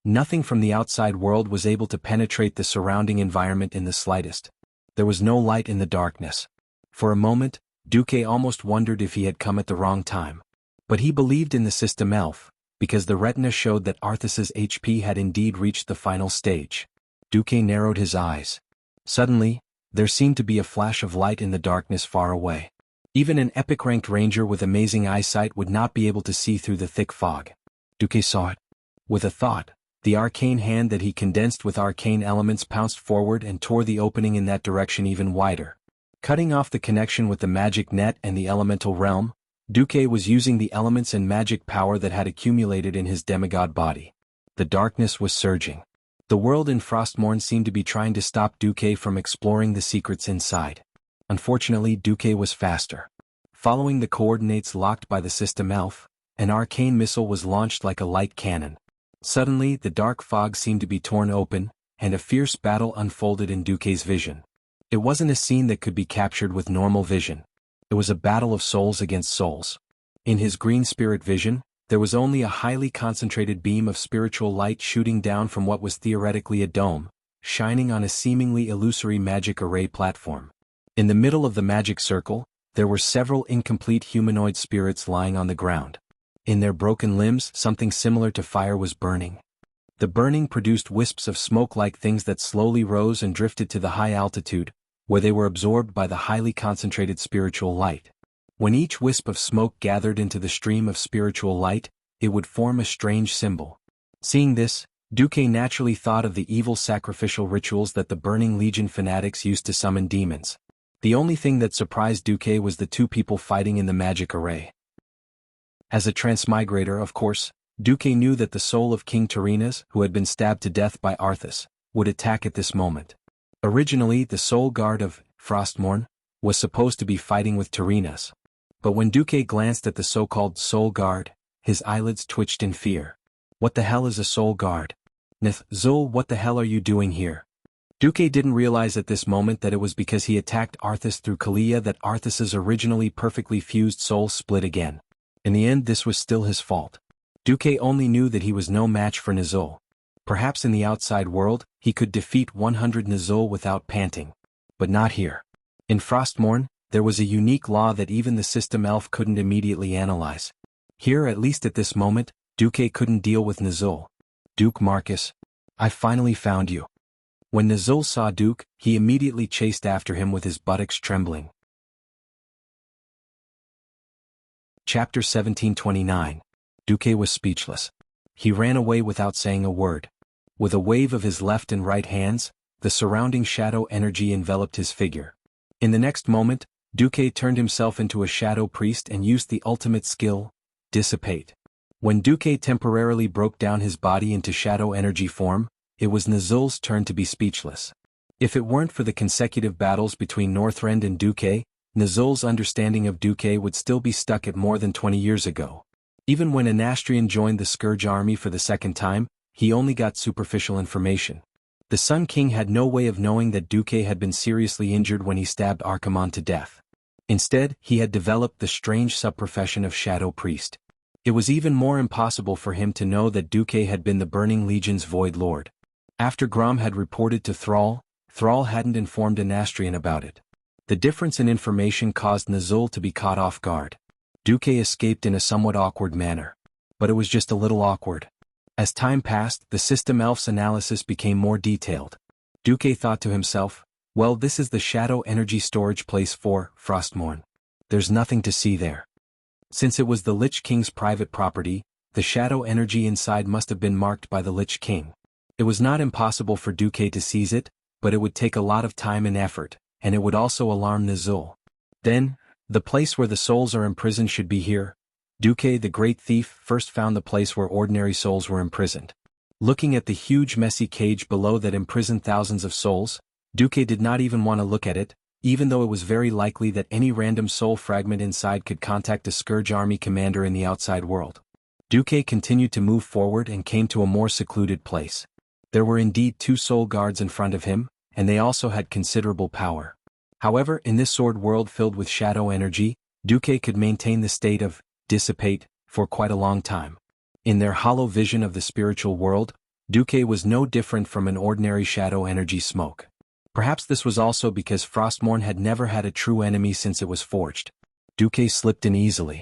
Nothing from the outside world was able to penetrate the surrounding environment in the slightest. There was no light in the darkness. For a moment, Duke almost wondered if he had come at the wrong time. But he believed in the system elf, because the retina showed that Arthas's HP had indeed reached the final stage. Duke narrowed his eyes. Suddenly, there seemed to be a flash of light in the darkness far away. Even an epic-ranked ranger with amazing eyesight would not be able to see through the thick fog. Duke saw it. With a thought, the arcane hand that he condensed with arcane elements pounced forward and tore the opening in that direction even wider. Cutting off the connection with the magic net and the elemental realm, Duke was using the elements and magic power that had accumulated in his demigod body. The darkness was surging. The world in Frostmourne seemed to be trying to stop Duke from exploring the secrets inside. Unfortunately, Duke was faster. Following the coordinates locked by the system elf, an arcane missile was launched like a light cannon. Suddenly, the dark fog seemed to be torn open, and a fierce battle unfolded in Duke's vision. It wasn't a scene that could be captured with normal vision. It was a battle of souls against souls. In his green spirit vision, there was only a highly concentrated beam of spiritual light shooting down from what was theoretically a dome, shining on a seemingly illusory magic array platform. In the middle of the magic circle, there were several incomplete humanoid spirits lying on the ground. In their broken limbs, something similar to fire was burning. The burning produced wisps of smoke-like things that slowly rose and drifted to the high altitude, where they were absorbed by the highly concentrated spiritual light. When each wisp of smoke gathered into the stream of spiritual light, it would form a strange symbol. Seeing this, Duke naturally thought of the evil sacrificial rituals that the Burning Legion fanatics used to summon demons. The only thing that surprised Duke was the two people fighting in the magic array. As a transmigrator, of course, Duke knew that the soul of King Tyrrhenas, who had been stabbed to death by Arthas, would attack at this moment. Originally, the soul guard of Frostmourne was supposed to be fighting with Tyrrhenas. But when Duke glanced at the so-called soul guard, his eyelids twitched in fear. What the hell is a soul guard? Zul, what the hell are you doing here? Duke didn't realize at this moment that it was because he attacked Arthas through Kalia that Arthas's originally perfectly fused soul split again. In the end, this was still his fault. Duke only knew that he was no match for Nizul. Perhaps in the outside world, he could defeat 100 Nizul without panting. But not here. In Frostmourne, there was a unique law that even the system elf couldn't immediately analyze. Here, at least at this moment, Duke couldn't deal with Nizul. Duke Marcus, I finally found you. When Nizul saw Duke, he immediately chased after him with his buttocks trembling. Chapter 1729. Duke was speechless. He ran away without saying a word. With a wave of his left and right hands, the surrounding shadow energy enveloped his figure. In the next moment, Duke turned himself into a shadow priest and used the ultimate skill, Dissipate. When Duque temporarily broke down his body into shadow energy form, it was Nizul's turn to be speechless. If it weren't for the consecutive battles between Northrend and Duque, Nizul's understanding of Duque would still be stuck at more than 20 years ago. Even when Anastrian joined the Scourge army for the second time, he only got superficial information. The Sun King had no way of knowing that Duque had been seriously injured when he stabbed Archimonde to death. Instead, he had developed the strange subprofession of Shadow Priest. It was even more impossible for him to know that Duque had been the Burning Legion's Void Lord. After Grom had reported to Thrall, Thrall hadn't informed Anastrian about it. The difference in information caused Nizul to be caught off guard. Duque escaped in a somewhat awkward manner. But it was just a little awkward. As time passed, the system elf's analysis became more detailed. Duque thought to himself, well, this is the shadow energy storage place for Frostmourne. There's nothing to see there. Since it was the Lich King's private property, the shadow energy inside must have been marked by the Lich King. It was not impossible for Duque to seize it, but it would take a lot of time and effort, and it would also alarm Nazul. Then, the place where the souls are imprisoned should be here. Duque the Great Thief first found the place where ordinary souls were imprisoned. Looking at the huge messy cage below that imprisoned thousands of souls, Duque did not even want to look at it, even though it was very likely that any random soul fragment inside could contact a Scourge army commander in the outside world. Duque continued to move forward and came to a more secluded place. There were indeed 2 soul guards in front of him, and they also had considerable power. However, in this sword world filled with shadow energy, Duque could maintain the state of dissipate for quite a long time. In their hollow vision of the spiritual world, Duque was no different from an ordinary shadow energy smoke. Perhaps this was also because Frostmourne had never had a true enemy since it was forged. Duque slipped in easily.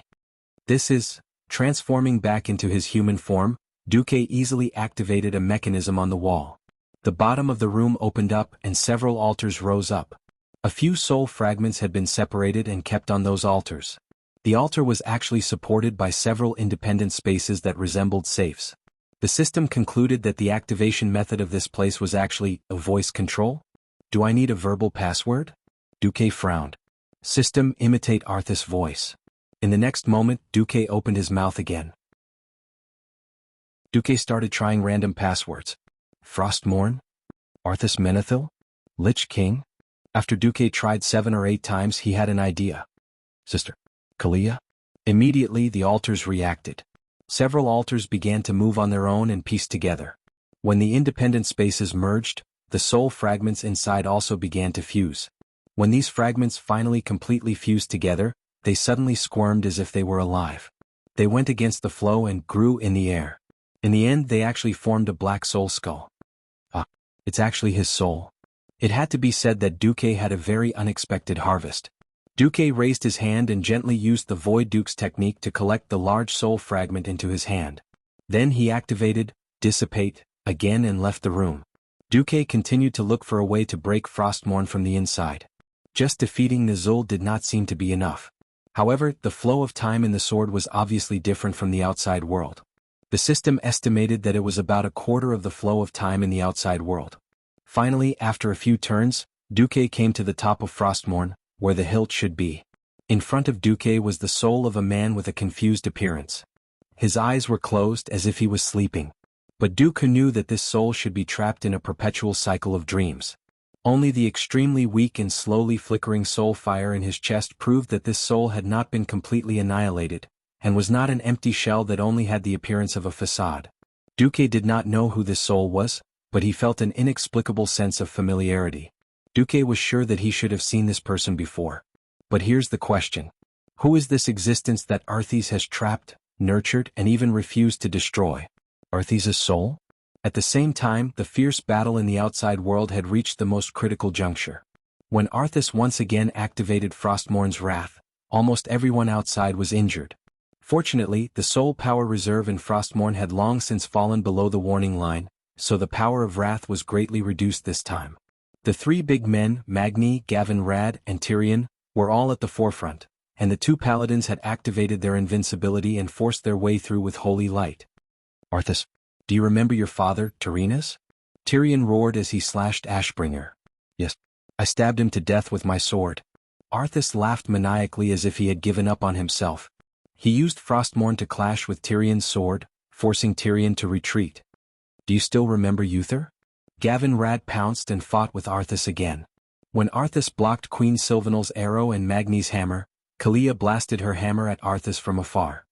This is, transforming back into his human form, Duque easily activated a mechanism on the wall. The bottom of the room opened up and several altars rose up. A few soul fragments had been separated and kept on those altars. The altar was actually supported by several independent spaces that resembled safes. The system concluded that the activation method of this place was actually a voice control. Do I need a verbal password? Duque frowned. System, imitate Arthas' voice. In the next moment, Duque opened his mouth again. Duque started trying random passwords. Frostmourne? Arthas Menethil? Lich King? After Duque tried 7 or 8 times, he had an idea. Sister Kalia? Immediately the altars reacted. Several altars began to move on their own and piece together. When the independent spaces merged, the soul fragments inside also began to fuse. When these fragments finally completely fused together, they suddenly squirmed as if they were alive. They went against the flow and grew in the air. In the end, they actually formed a black soul skull. It's actually his soul. It had to be said that Duque had a very unexpected harvest. Duque raised his hand and gently used the Void Duke's technique to collect the large soul fragment into his hand. Then he activated Dissipate again and left the room. Duque continued to look for a way to break Frostmourne from the inside. Just defeating Nazul did not seem to be enough. However, the flow of time in the sword was obviously different from the outside world. The system estimated that it was about a quarter of the flow of time in the outside world. Finally, after a few turns, Duque came to the top of Frostmourne, where the hilt should be. In front of Duque was the soul of a man with a confused appearance. His eyes were closed as if he was sleeping. But Duque knew that this soul should be trapped in a perpetual cycle of dreams. Only the extremely weak and slowly flickering soul fire in his chest proved that this soul had not been completely annihilated, and was not an empty shell that only had the appearance of a facade. Duque did not know who this soul was, but he felt an inexplicable sense of familiarity. Duque was sure that he should have seen this person before. But here's the question. Who is this existence that Arthas has trapped, nurtured, and even refused to destroy? Arthas' soul? At the same time, the fierce battle in the outside world had reached the most critical juncture. When Arthas once again activated Frostmourne's wrath, almost everyone outside was injured. Fortunately, the soul power reserve in Frostmourne had long since fallen below the warning line, so the power of wrath was greatly reduced this time. The 3 big men, Magni, Gavin Rad, and Tyrion, were all at the forefront, and the 2 paladins had activated their invincibility and forced their way through with holy light. Arthas, do you remember your father, Tyrinas? Tyrion roared as he slashed Ashbringer. Yes. I stabbed him to death with my sword. Arthas laughed maniacally as if he had given up on himself. He used Frostmourne to clash with Tyrion's sword, forcing Tyrion to retreat. Do you still remember Uther? Gavin Rad pounced and fought with Arthas again. When Arthas blocked Queen Sylvanel's arrow and Magni's hammer, Kalia blasted her hammer at Arthas from afar.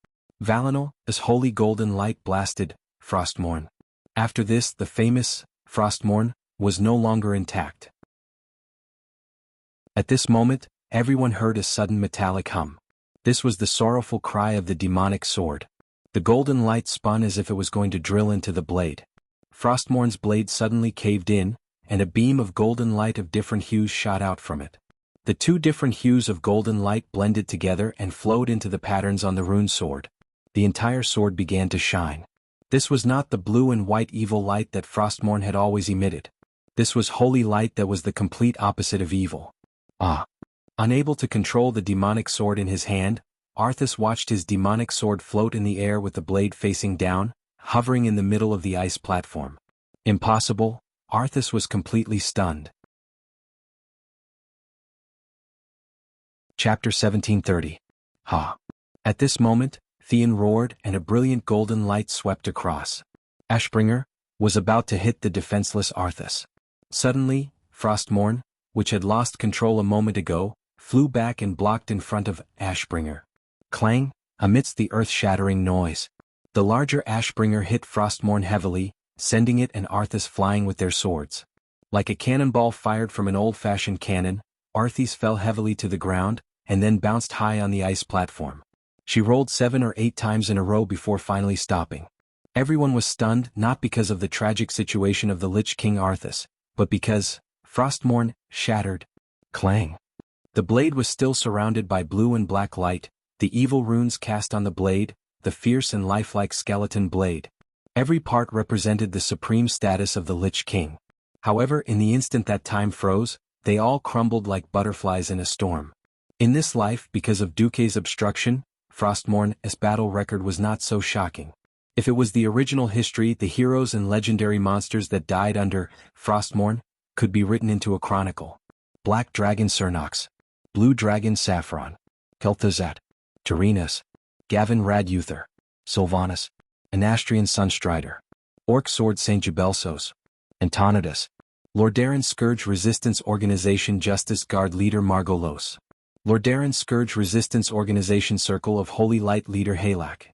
Valinor, as holy golden light blasted Frostmourne. After this, the famous Frostmourne was no longer intact. At this moment, everyone heard a sudden metallic hum. This was the sorrowful cry of the demonic sword. The golden light spun as if it was going to drill into the blade. Frostmourne's blade suddenly caved in, and a beam of golden light of different hues shot out from it. The 2 different hues of golden light blended together and flowed into the patterns on the rune sword. The entire sword began to shine. This was not the blue and white evil light that Frostmourne had always emitted. This was holy light that was the complete opposite of evil. Unable to control the demonic sword in his hand, Arthas watched his demonic sword float in the air with the blade facing down, hovering in the middle of the ice platform. Impossible. Arthas was completely stunned. Chapter 1730. At this moment, Theon roared and a brilliant golden light swept across. Ashbringer was about to hit the defenseless Arthas. Suddenly, Frostmourne, which had lost control a moment ago, flew back and blocked in front of Ashbringer. Clang, amidst the earth-shattering noise. The larger Ashbringer hit Frostmourne heavily, sending it and Arthas flying with their swords. Like a cannonball fired from an old-fashioned cannon, Arthas fell heavily to the ground, and then bounced high on the ice platform. She rolled 7 or 8 times in a row before finally stopping. Everyone was stunned not because of the tragic situation of the Lich King Arthas, but because, Frostmourne, shattered. Clang. The blade was still surrounded by blue and black light, the evil runes cast on the blade, the fierce and lifelike skeleton blade. Every part represented the supreme status of the Lich King. However, in the instant that time froze, they all crumbled like butterflies in a storm. In this life, because of Duque's obstruction, Frostmourne's battle record was not so shocking. If it was the original history, the heroes and legendary monsters that died under Frostmourne could be written into a chronicle. Black Dragon Cernox, Blue Dragon Saffron, Kel'Thuzad, Tyrannus, Gavin Raduther, Sylvanas, Anastrian Sunstrider, Orc Sword St. Jubelsos, Antonidas, Lordaeron Scourge Resistance Organization Justice Guard Leader Margolos, Lordaeron Scourge Resistance Organization Circle of Holy Light Leader Halak,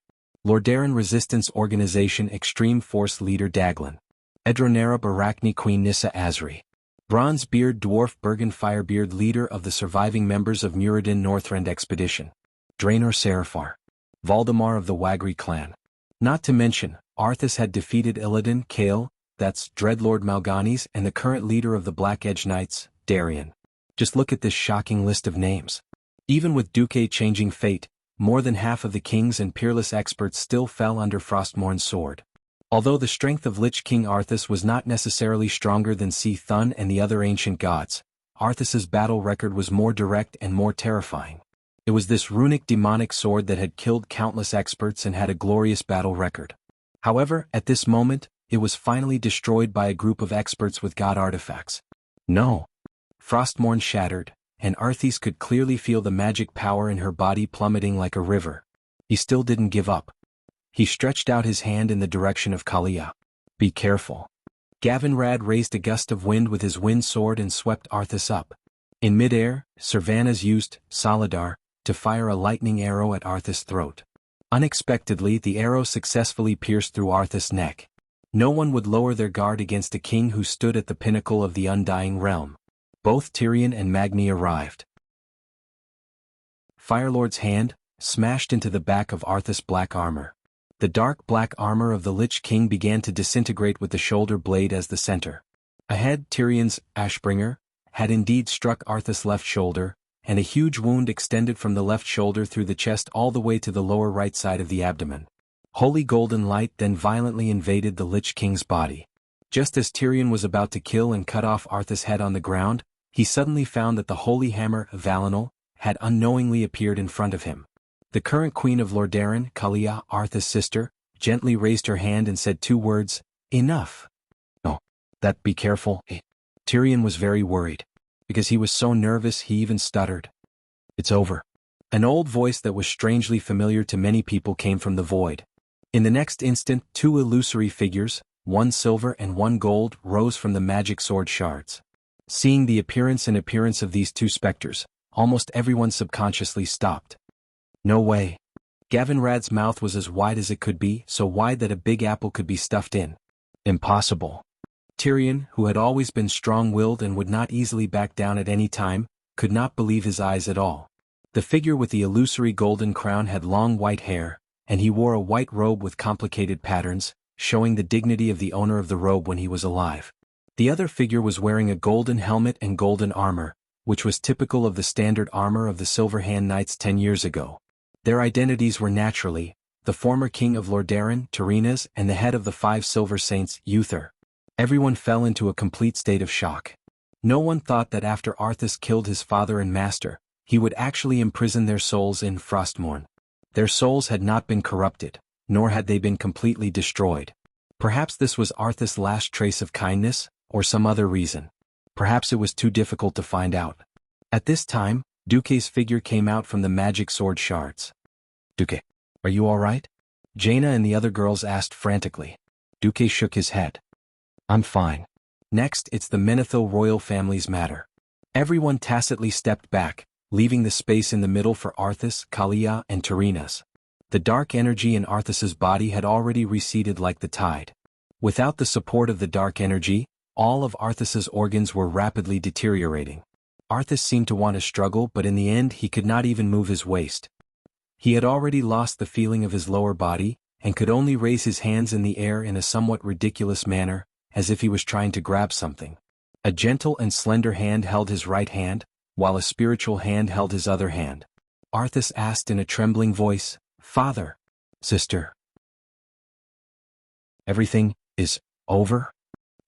Lordaeron Resistance Organization Extreme Force Leader Daglin, Edronarab Arachne Queen Nissa Azri, Bronze Beard Dwarf Bergen Firebeard Leader of the surviving members of Muradin Northrend Expedition, Draenor Seraphar, Valdemar of the Wagri clan. Not to mention, Arthas had defeated Illidan Kael, that's Dreadlord Mal'Ganis, and the current leader of the Black Edge Knights, Darien. Just look at this shocking list of names. Even with Duque changing fate, more than half of the kings and peerless experts still fell under Frostmourne's sword. Although the strength of Lich King Arthas was not necessarily stronger than Si-Thun and the other ancient gods, Arthas's battle record was more direct and more terrifying. It was this runic demonic sword that had killed countless experts and had a glorious battle record. However, at this moment, it was finally destroyed by a group of experts with god artifacts. No. Frostmourne shattered, and Arthas could clearly feel the magic power in her body plummeting like a river. He still didn't give up. He stretched out his hand in the direction of Kalia. Be careful. Gavinrad raised a gust of wind with his wind sword and swept Arthas up. In midair, Servanas used Solidar to fire a lightning arrow at Arthas' throat. Unexpectedly, the arrow successfully pierced through Arthas' neck. No one would lower their guard against a king who stood at the pinnacle of the undying realm. Both Tyrion and Magni arrived. Firelord's hand smashed into the back of Arthas' black armor. The dark black armor of the Lich King began to disintegrate with the shoulder blade as the center. Ahead, Tyrion's Ashbringer had indeed struck Arthas' left shoulder, and a huge wound extended from the left shoulder through the chest all the way to the lower right side of the abdomen. Holy golden light then violently invaded the Lich King's body. Just as Tyrion was about to kill and cut off Arthas' head on the ground, he suddenly found that the holy hammer of Valinor had unknowingly appeared in front of him. The current queen of Lordaeron, Kalia, Arthas' sister, gently raised her hand and said 2 words, "Enough." "Oh, that be careful." Tyrion was very worried. Because he was so nervous he even stuttered. "It's over." An old voice that was strangely familiar to many people came from the void. In the next instant, 2 illusory figures, 1 silver and 1 gold, rose from the magic sword shards. Seeing the appearance of these 2 specters, almost everyone subconsciously stopped. No way. Gavinrad's mouth was as wide as it could be, so wide that a big apple could be stuffed in. Impossible. Tyrion, who had always been strong-willed and would not easily back down at any time, could not believe his eyes at all. The figure with the illusory golden crown had long white hair, and he wore a white robe with complicated patterns, showing the dignity of the owner of the robe when he was alive. The other figure was wearing a golden helmet and golden armor, which was typical of the standard armor of the Silver Hand Knights 10 years ago. Their identities were naturally the former king of Lordaeron, Tyrrhenas, and the head of the 5 Silver Saints, Uther. Everyone fell into a complete state of shock. No one thought that after Arthas killed his father and master, he would actually imprison their souls in Frostmourne. Their souls had not been corrupted, nor had they been completely destroyed. Perhaps this was Arthas' last trace of kindness, or some other reason. Perhaps it was too difficult to find out. At this time, Duque's figure came out from the magic sword shards. "Duque, are you all right?" Jaina and the other girls asked frantically. Duque shook his head. "I'm fine." Next, it's the Menethil royal family's matter. Everyone tacitly stepped back, leaving the space in the middle for Arthas, Kalia, and Tyrrhenas. The dark energy in Arthas's body had already receded like the tide. Without the support of the dark energy, all of Arthas's organs were rapidly deteriorating. Arthas seemed to want to struggle, but in the end he could not even move his waist. He had already lost the feeling of his lower body, and could only raise his hands in the air in a somewhat ridiculous manner, as if he was trying to grab something. A gentle and slender hand held his right hand, while a spiritual hand held his other hand. Arthas asked in a trembling voice, "Father, sister, everything is over?"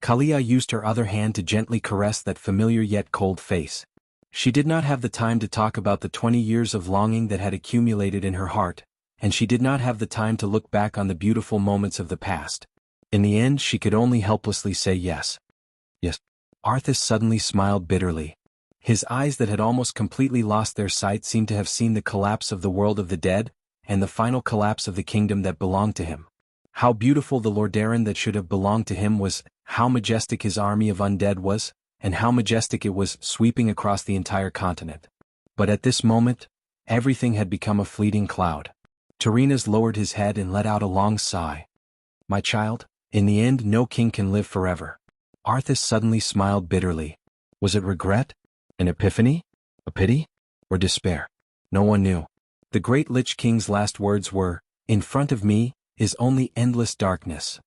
Kalia used her other hand to gently caress that familiar yet cold face. She did not have the time to talk about the 20 years of longing that had accumulated in her heart, and she did not have the time to look back on the beautiful moments of the past. In the end, she could only helplessly say yes. Yes. Arthas suddenly smiled bitterly. His eyes that had almost completely lost their sight seemed to have seen the collapse of the world of the dead, and the final collapse of the kingdom that belonged to him. How beautiful the Lordaeron that should have belonged to him was, how majestic his army of undead was, and how majestic it was sweeping across the entire continent. But at this moment, everything had become a fleeting cloud. Tyrrhenas lowered his head and let out a long sigh. "My child, in the end no king can live forever." Arthas suddenly smiled bitterly. Was it regret? An epiphany? A pity? Or despair? No one knew. The great Lich King's last words were, "In front of me is only endless darkness."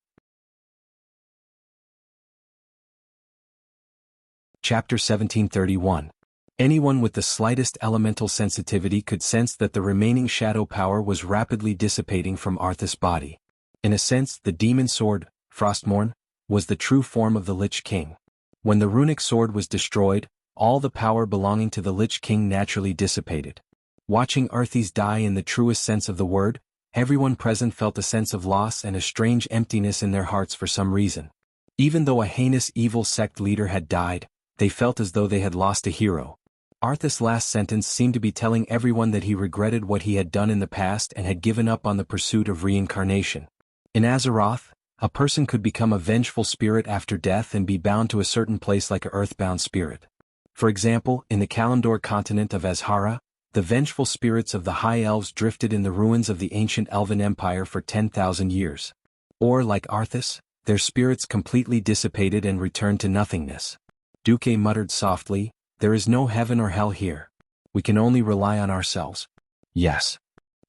Chapter 1731. Anyone with the slightest elemental sensitivity could sense that the remaining shadow power was rapidly dissipating from Arthas' body. In a sense, the demon sword, Frostmourne, was the true form of the Lich King. When the runic sword was destroyed, all the power belonging to the Lich King naturally dissipated. Watching Arthas die in the truest sense of the word, everyone present felt a sense of loss and a strange emptiness in their hearts for some reason. Even though a heinous evil sect leader had died, they felt as though they had lost a hero. Arthas' last sentence seemed to be telling everyone that he regretted what he had done in the past and had given up on the pursuit of reincarnation. In Azeroth, a person could become a vengeful spirit after death and be bound to a certain place like an earthbound spirit. For example, in the Kalimdor continent of Azhara, the vengeful spirits of the High Elves drifted in the ruins of the ancient Elven Empire for 10,000 years. Or, like Arthas, their spirits completely dissipated and returned to nothingness. Duque muttered softly, "There is no heaven or hell here. We can only rely on ourselves." Yes.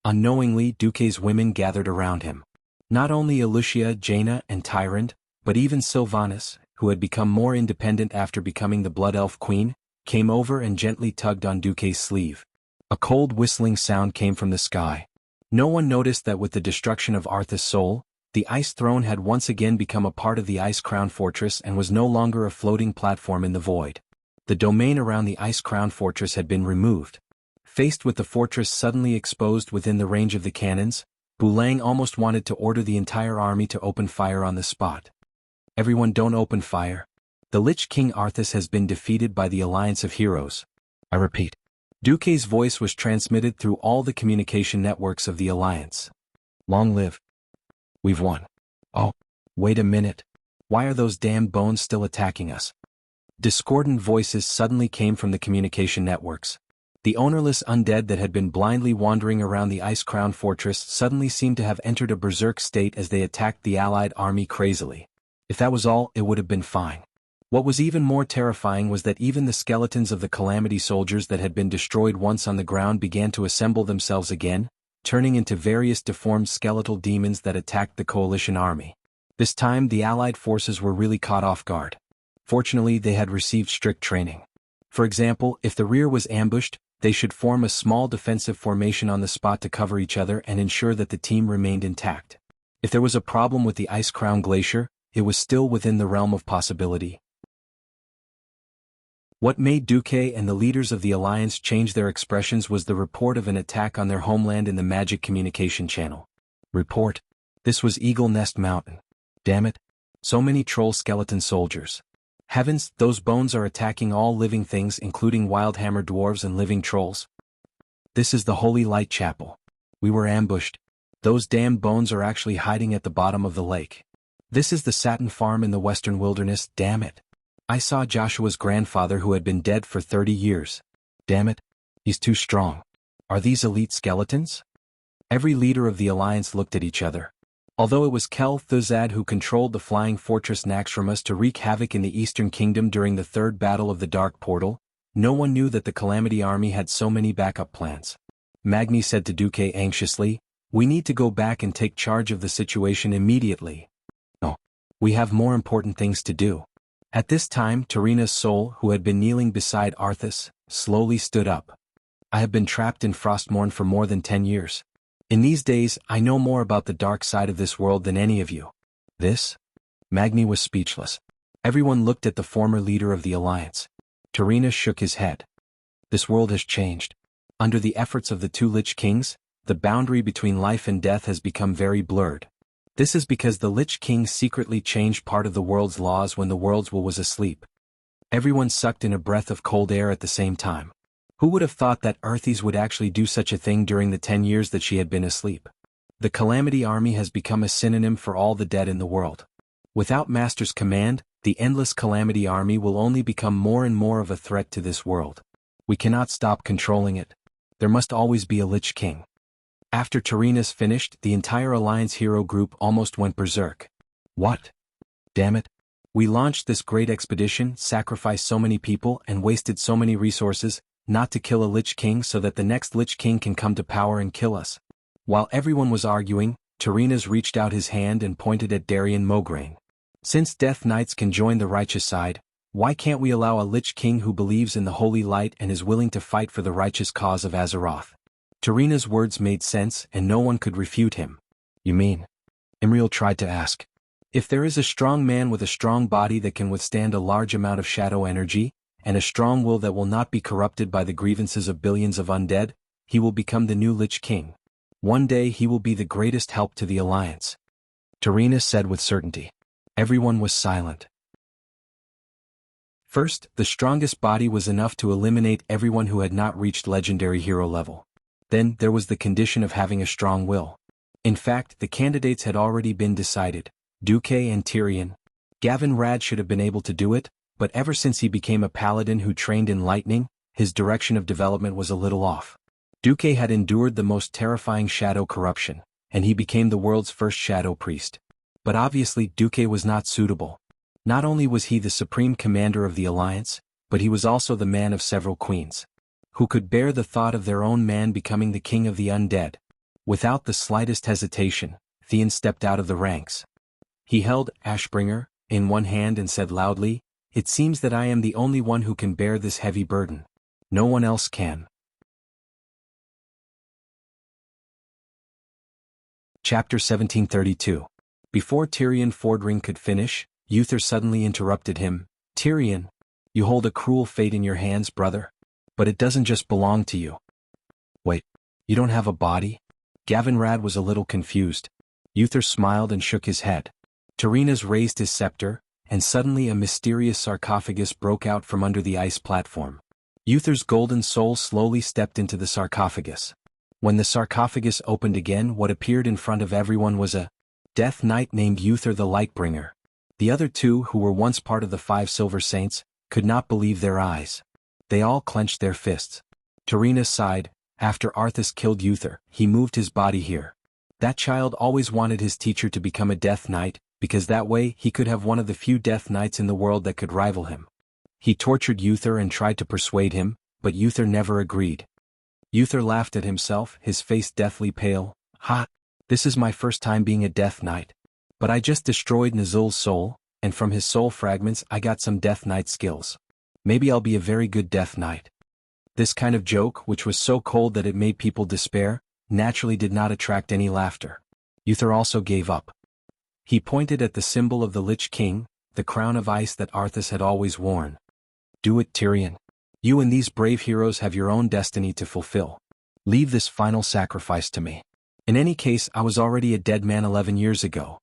Unknowingly, Duque's women gathered around him. Not only Elucia, Jaina, and Tyrant, but even Sylvanas, who had become more independent after becoming the Blood Elf Queen, came over and gently tugged on Duque's sleeve. A cold whistling sound came from the sky. No one noticed that with the destruction of Arthas' soul, the Ice Throne had once again become a part of the Ice Crown Fortress and was no longer a floating platform in the void. The domain around the Ice Crown Fortress had been removed. Faced with the fortress suddenly exposed within the range of the cannons, Bulang almost wanted to order the entire army to open fire on the spot. "Everyone don't open fire. The Lich King Arthas has been defeated by the Alliance of Heroes. I repeat." Duque's voice was transmitted through all the communication networks of the Alliance. "Long live. We've won." "Oh, wait a minute. Why are those damned bones still attacking us?" Discordant voices suddenly came from the communication networks. The ownerless undead that had been blindly wandering around the Ice Crown Fortress suddenly seemed to have entered a berserk state as they attacked the allied army crazily. If that was all, it would have been fine. What was even more terrifying was that even the skeletons of the Calamity soldiers that had been destroyed once on the ground began to assemble themselves again, turning into various deformed skeletal demons that attacked the coalition army. This time the allied forces were really caught off guard. Fortunately, they had received strict training. For example, if the rear was ambushed, They should form a small defensive formation on the spot to cover each other and ensure that the team remained intact. If there was a problem with the Ice Crown Glacier, it was still within the realm of possibility. What made Duque and the leaders of the Alliance change their expressions was the report of an attack on their homeland in the Magic Communication Channel. Report. This was Eagle Nest Mountain. Damn it. So many troll skeleton soldiers. Heavens, those bones are attacking all living things including wildhammer dwarves and living trolls. This is the Holy Light Chapel. We were ambushed. Those damned bones are actually hiding at the bottom of the lake. This is the Satin Farm in the Western Wilderness, damn it. I saw Joshua's grandfather who had been dead for 30 years. Damn it. He's too strong. Are these elite skeletons? Every leader of the Alliance looked at each other. Although it was Kel Thuzad who controlled the flying fortress Naxxramas to wreak havoc in the Eastern Kingdom during the Third Battle of the Dark Portal, no one knew that the Calamity Army had so many backup plans. Magni said to Duque anxiously, "We need to go back and take charge of the situation immediately. No. We have more important things to do." At this time, Tarina's soul, who had been kneeling beside Arthas, slowly stood up. "I have been trapped in Frostmourne for more than 10 years. In these days, I know more about the dark side of this world than any of you." This? Magni was speechless. Everyone looked at the former leader of the Alliance. Tarina shook his head. "This world has changed. Under the efforts of the two Lich Kings, the boundary between life and death has become very blurred. This is because the Lich King secretly changed part of the world's laws when the world's will was asleep." Everyone sucked in a breath of cold air at the same time. Who would have thought that Earthies would actually do such a thing during the 10 years that she had been asleep? The Calamity Army has become a synonym for all the dead in the world. Without Master's command, the endless Calamity Army will only become more and more of a threat to this world. We cannot stop controlling it. There must always be a Lich King. After Tarina's finished, the entire Alliance hero group almost went berserk. What? Damn it. We launched this great expedition, sacrificed so many people, and wasted so many resources, not to kill a Lich King so that the next Lich King can come to power and kill us. While everyone was arguing, Tarina's reached out his hand and pointed at Darien Mograine. "Since Death Knights can join the righteous side, why can't we allow a Lich King who believes in the Holy Light and is willing to fight for the righteous cause of Azeroth?" Tarina's words made sense and no one could refute him. "You mean?" Imriel tried to ask. "If there is a strong man with a strong body that can withstand a large amount of shadow energy, and a strong will that will not be corrupted by the grievances of billions of undead, he will become the new Lich King. One day he will be the greatest help to the Alliance," Tarina said with certainty. Everyone was silent. First, the strongest body was enough to eliminate everyone who had not reached legendary hero level. Then, there was the condition of having a strong will. In fact, the candidates had already been decided: Duque and Tyrion. Gavin Rad should have been able to do it, but ever since he became a paladin who trained in lightning, his direction of development was a little off. Duque had endured the most terrifying shadow corruption, and he became the world's first shadow priest. But obviously Duque was not suitable. Not only was he the supreme commander of the Alliance, but he was also the man of several queens, who could bear the thought of their own man becoming the king of the undead. Without the slightest hesitation, Theon stepped out of the ranks. He held Ashbringer in one hand and said loudly, "It seems that I am the only one who can bear this heavy burden. No one else can." Chapter 1732. Before Tyrion Fordring could finish, Uther suddenly interrupted him. "Tyrion, you hold a cruel fate in your hands, brother. But it doesn't just belong to you." "Wait, you don't have a body?" Gavin Rad was a little confused. Uther smiled and shook his head. Tarina's raised his scepter, and suddenly a mysterious sarcophagus broke out from under the ice platform. Uther's golden soul slowly stepped into the sarcophagus. When the sarcophagus opened again, what appeared in front of everyone was a Death Knight named Uther the Lightbringer. The other two, who were once part of the 5 Silver Saints, could not believe their eyes. They all clenched their fists. Tarina sighed. After Arthas killed Uther, he moved his body here. That child always wanted his teacher to become a Death Knight, because that way he could have one of the few Death Knights in the world that could rival him. He tortured Uther and tried to persuade him, but Uther never agreed. Uther laughed at himself, his face deathly pale. "Ha! This is my first time being a Death Knight. But I just destroyed Nazul's soul, and from his soul fragments I got some Death Knight skills. Maybe I'll be a very good Death Knight." This kind of joke, which was so cold that it made people despair, naturally did not attract any laughter. Uther also gave up. He pointed at the symbol of the Lich King, the crown of ice that Arthas had always worn. Do it, Tyrion. You and these brave heroes have your own destiny to fulfill. Leave this final sacrifice to me. In any case, I was already a dead man 11 years ago.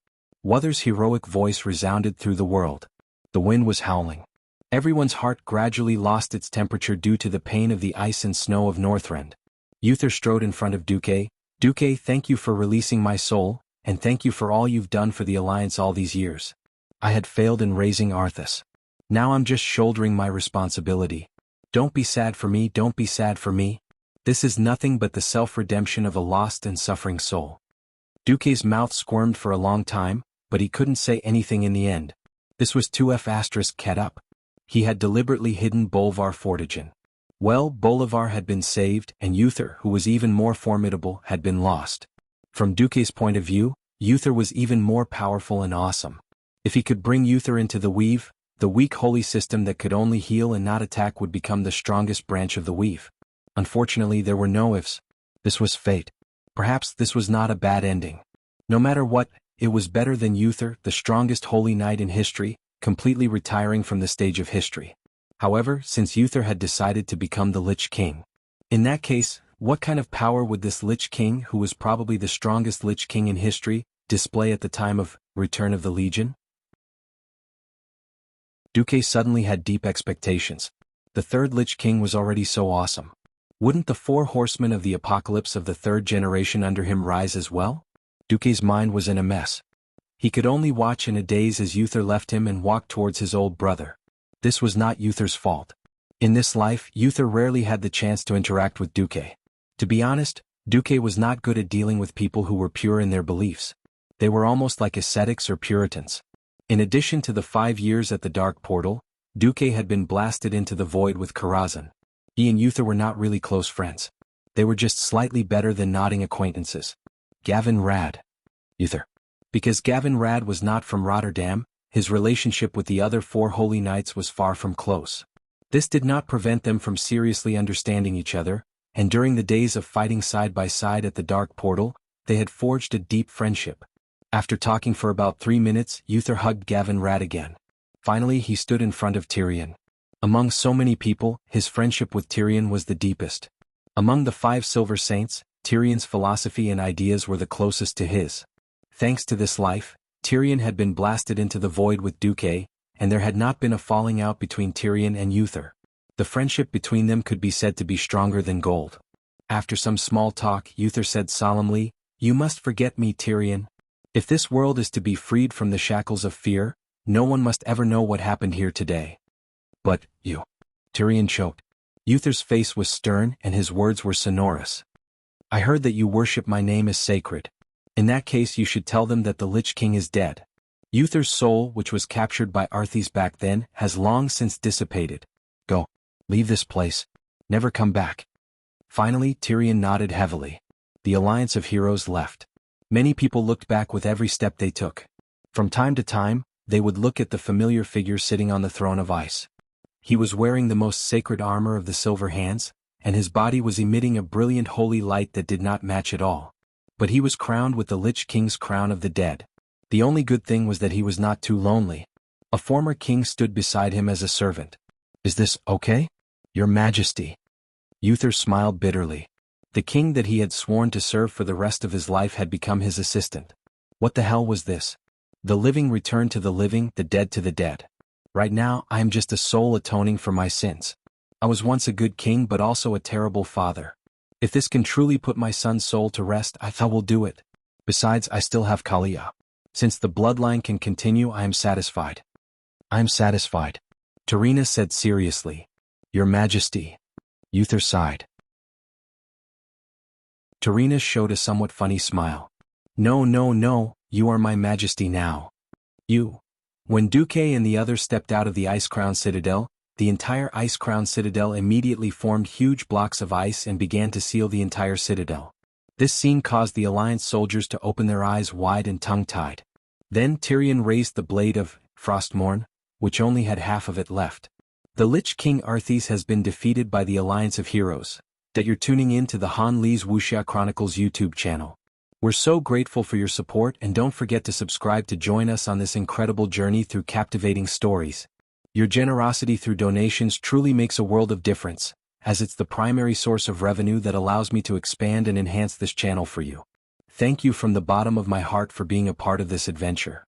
Wuther's heroic voice resounded through the world. The wind was howling. Everyone's heart gradually lost its temperature due to the pain of the ice and snow of Northrend. Uther strode in front of Duque. Duque, thank you for releasing my soul, and thank you for all you've done for the Alliance all these years. I had failed in raising Arthas. Now I'm just shouldering my responsibility. Don't be sad for me, don't be sad for me. This is nothing but the self-redemption of a lost and suffering soul. Duque's mouth squirmed for a long time, but he couldn't say anything in the end. This was 2F** cat up. He had deliberately hidden Bolvar Fortijin. Well, Bolivar had been saved, and Uther, who was even more formidable, had been lost. From Duque's point of view, Uther was even more powerful and awesome. If he could bring Uther into the weave, the weak holy system that could only heal and not attack would become the strongest branch of the weave. Unfortunately, there were no ifs. This was fate. Perhaps this was not a bad ending. No matter what, it was better than Uther, the strongest holy knight in history, completely retiring from the stage of history. However, since Uther had decided to become the Lich King, in that case, what kind of power would this Lich King, who was probably the strongest Lich King in history, display at the time of Return of the Legion? Duque suddenly had deep expectations. The third Lich King was already so awesome. Wouldn't the 4 horsemen of the apocalypse of the third generation under him rise as well? Duque's mind was in a mess. He could only watch in a daze as Uther left him and walked towards his old brother. This was not Uther's fault. In this life, Uther rarely had the chance to interact with Duque. To be honest, Duque was not good at dealing with people who were pure in their beliefs. They were almost like ascetics or Puritans. In addition to the 5 years at the Dark Portal, Duque had been blasted into the void with Karazhan. He and Uther were not really close friends. They were just slightly better than nodding acquaintances. Gavin Rad. Uther. Because Gavin Rad was not from Rotterdam, his relationship with the other 4 holy knights was far from close. This did not prevent them from seriously understanding each other, and during the days of fighting side by side at the Dark Portal, they had forged a deep friendship. After talking for about 3 minutes, Uther hugged Gavin Rad again. Finally, he stood in front of Tyrion. Among so many people, his friendship with Tyrion was the deepest. Among the 5 Silver Saints, Tyrion's philosophy and ideas were the closest to his. Thanks to this life, Tyrion had been blasted into the void with Duque, and there had not been a falling out between Tyrion and Uther. The friendship between them could be said to be stronger than gold. After some small talk, Uther said solemnly, "You must forget me, Tyrion. If this world is to be freed from the shackles of fear, no one must ever know what happened here today." "But, you..." Tyrion choked. Uther's face was stern and his words were sonorous. "I heard that you worship my name as sacred. In that case you should tell them that the Lich King is dead. Uther's soul, which was captured by Arthas back then, has long since dissipated. Go. Leave this place. Never come back." Finally, Tyrion nodded heavily. The Alliance of Heroes left. Many people looked back with every step they took. From time to time, they would look at the familiar figure sitting on the throne of ice. He was wearing the most sacred armor of the Silver Hands, and his body was emitting a brilliant holy light that did not match at all. But he was crowned with the Lich King's crown of the dead. The only good thing was that he was not too lonely. A former king stood beside him as a servant. "Is this okay? Your Majesty." Uther smiled bitterly. The king that he had sworn to serve for the rest of his life had become his assistant. What the hell was this? The living return to the living, the dead to the dead. Right now, I am just a soul atoning for my sins. I was once a good king but also a terrible father. If this can truly put my son's soul to rest, I will do it. Besides, I still have Kalia. Since the bloodline can continue, I am satisfied. I am satisfied. Tarina said seriously. Your Majesty. Uther sighed. Tarina showed a somewhat funny smile. No, no, no, you are my Majesty now. You. When Duque and the others stepped out of the Ice Crown Citadel, the entire Ice Crown Citadel immediately formed huge blocks of ice and began to seal the entire citadel. This scene caused the Alliance soldiers to open their eyes wide and tongue-tied. Then Tyrion raised the blade of Frostmourne, which only had half of it left. The Lich King Arthas has been defeated by the Alliance of Heroes. That you're tuning in to the Han Lee's Wuxia Chronicles YouTube channel. We're so grateful for your support, and don't forget to subscribe to join us on this incredible journey through captivating stories. Your generosity through donations truly makes a world of difference, as it's the primary source of revenue that allows me to expand and enhance this channel for you. Thank you from the bottom of my heart for being a part of this adventure.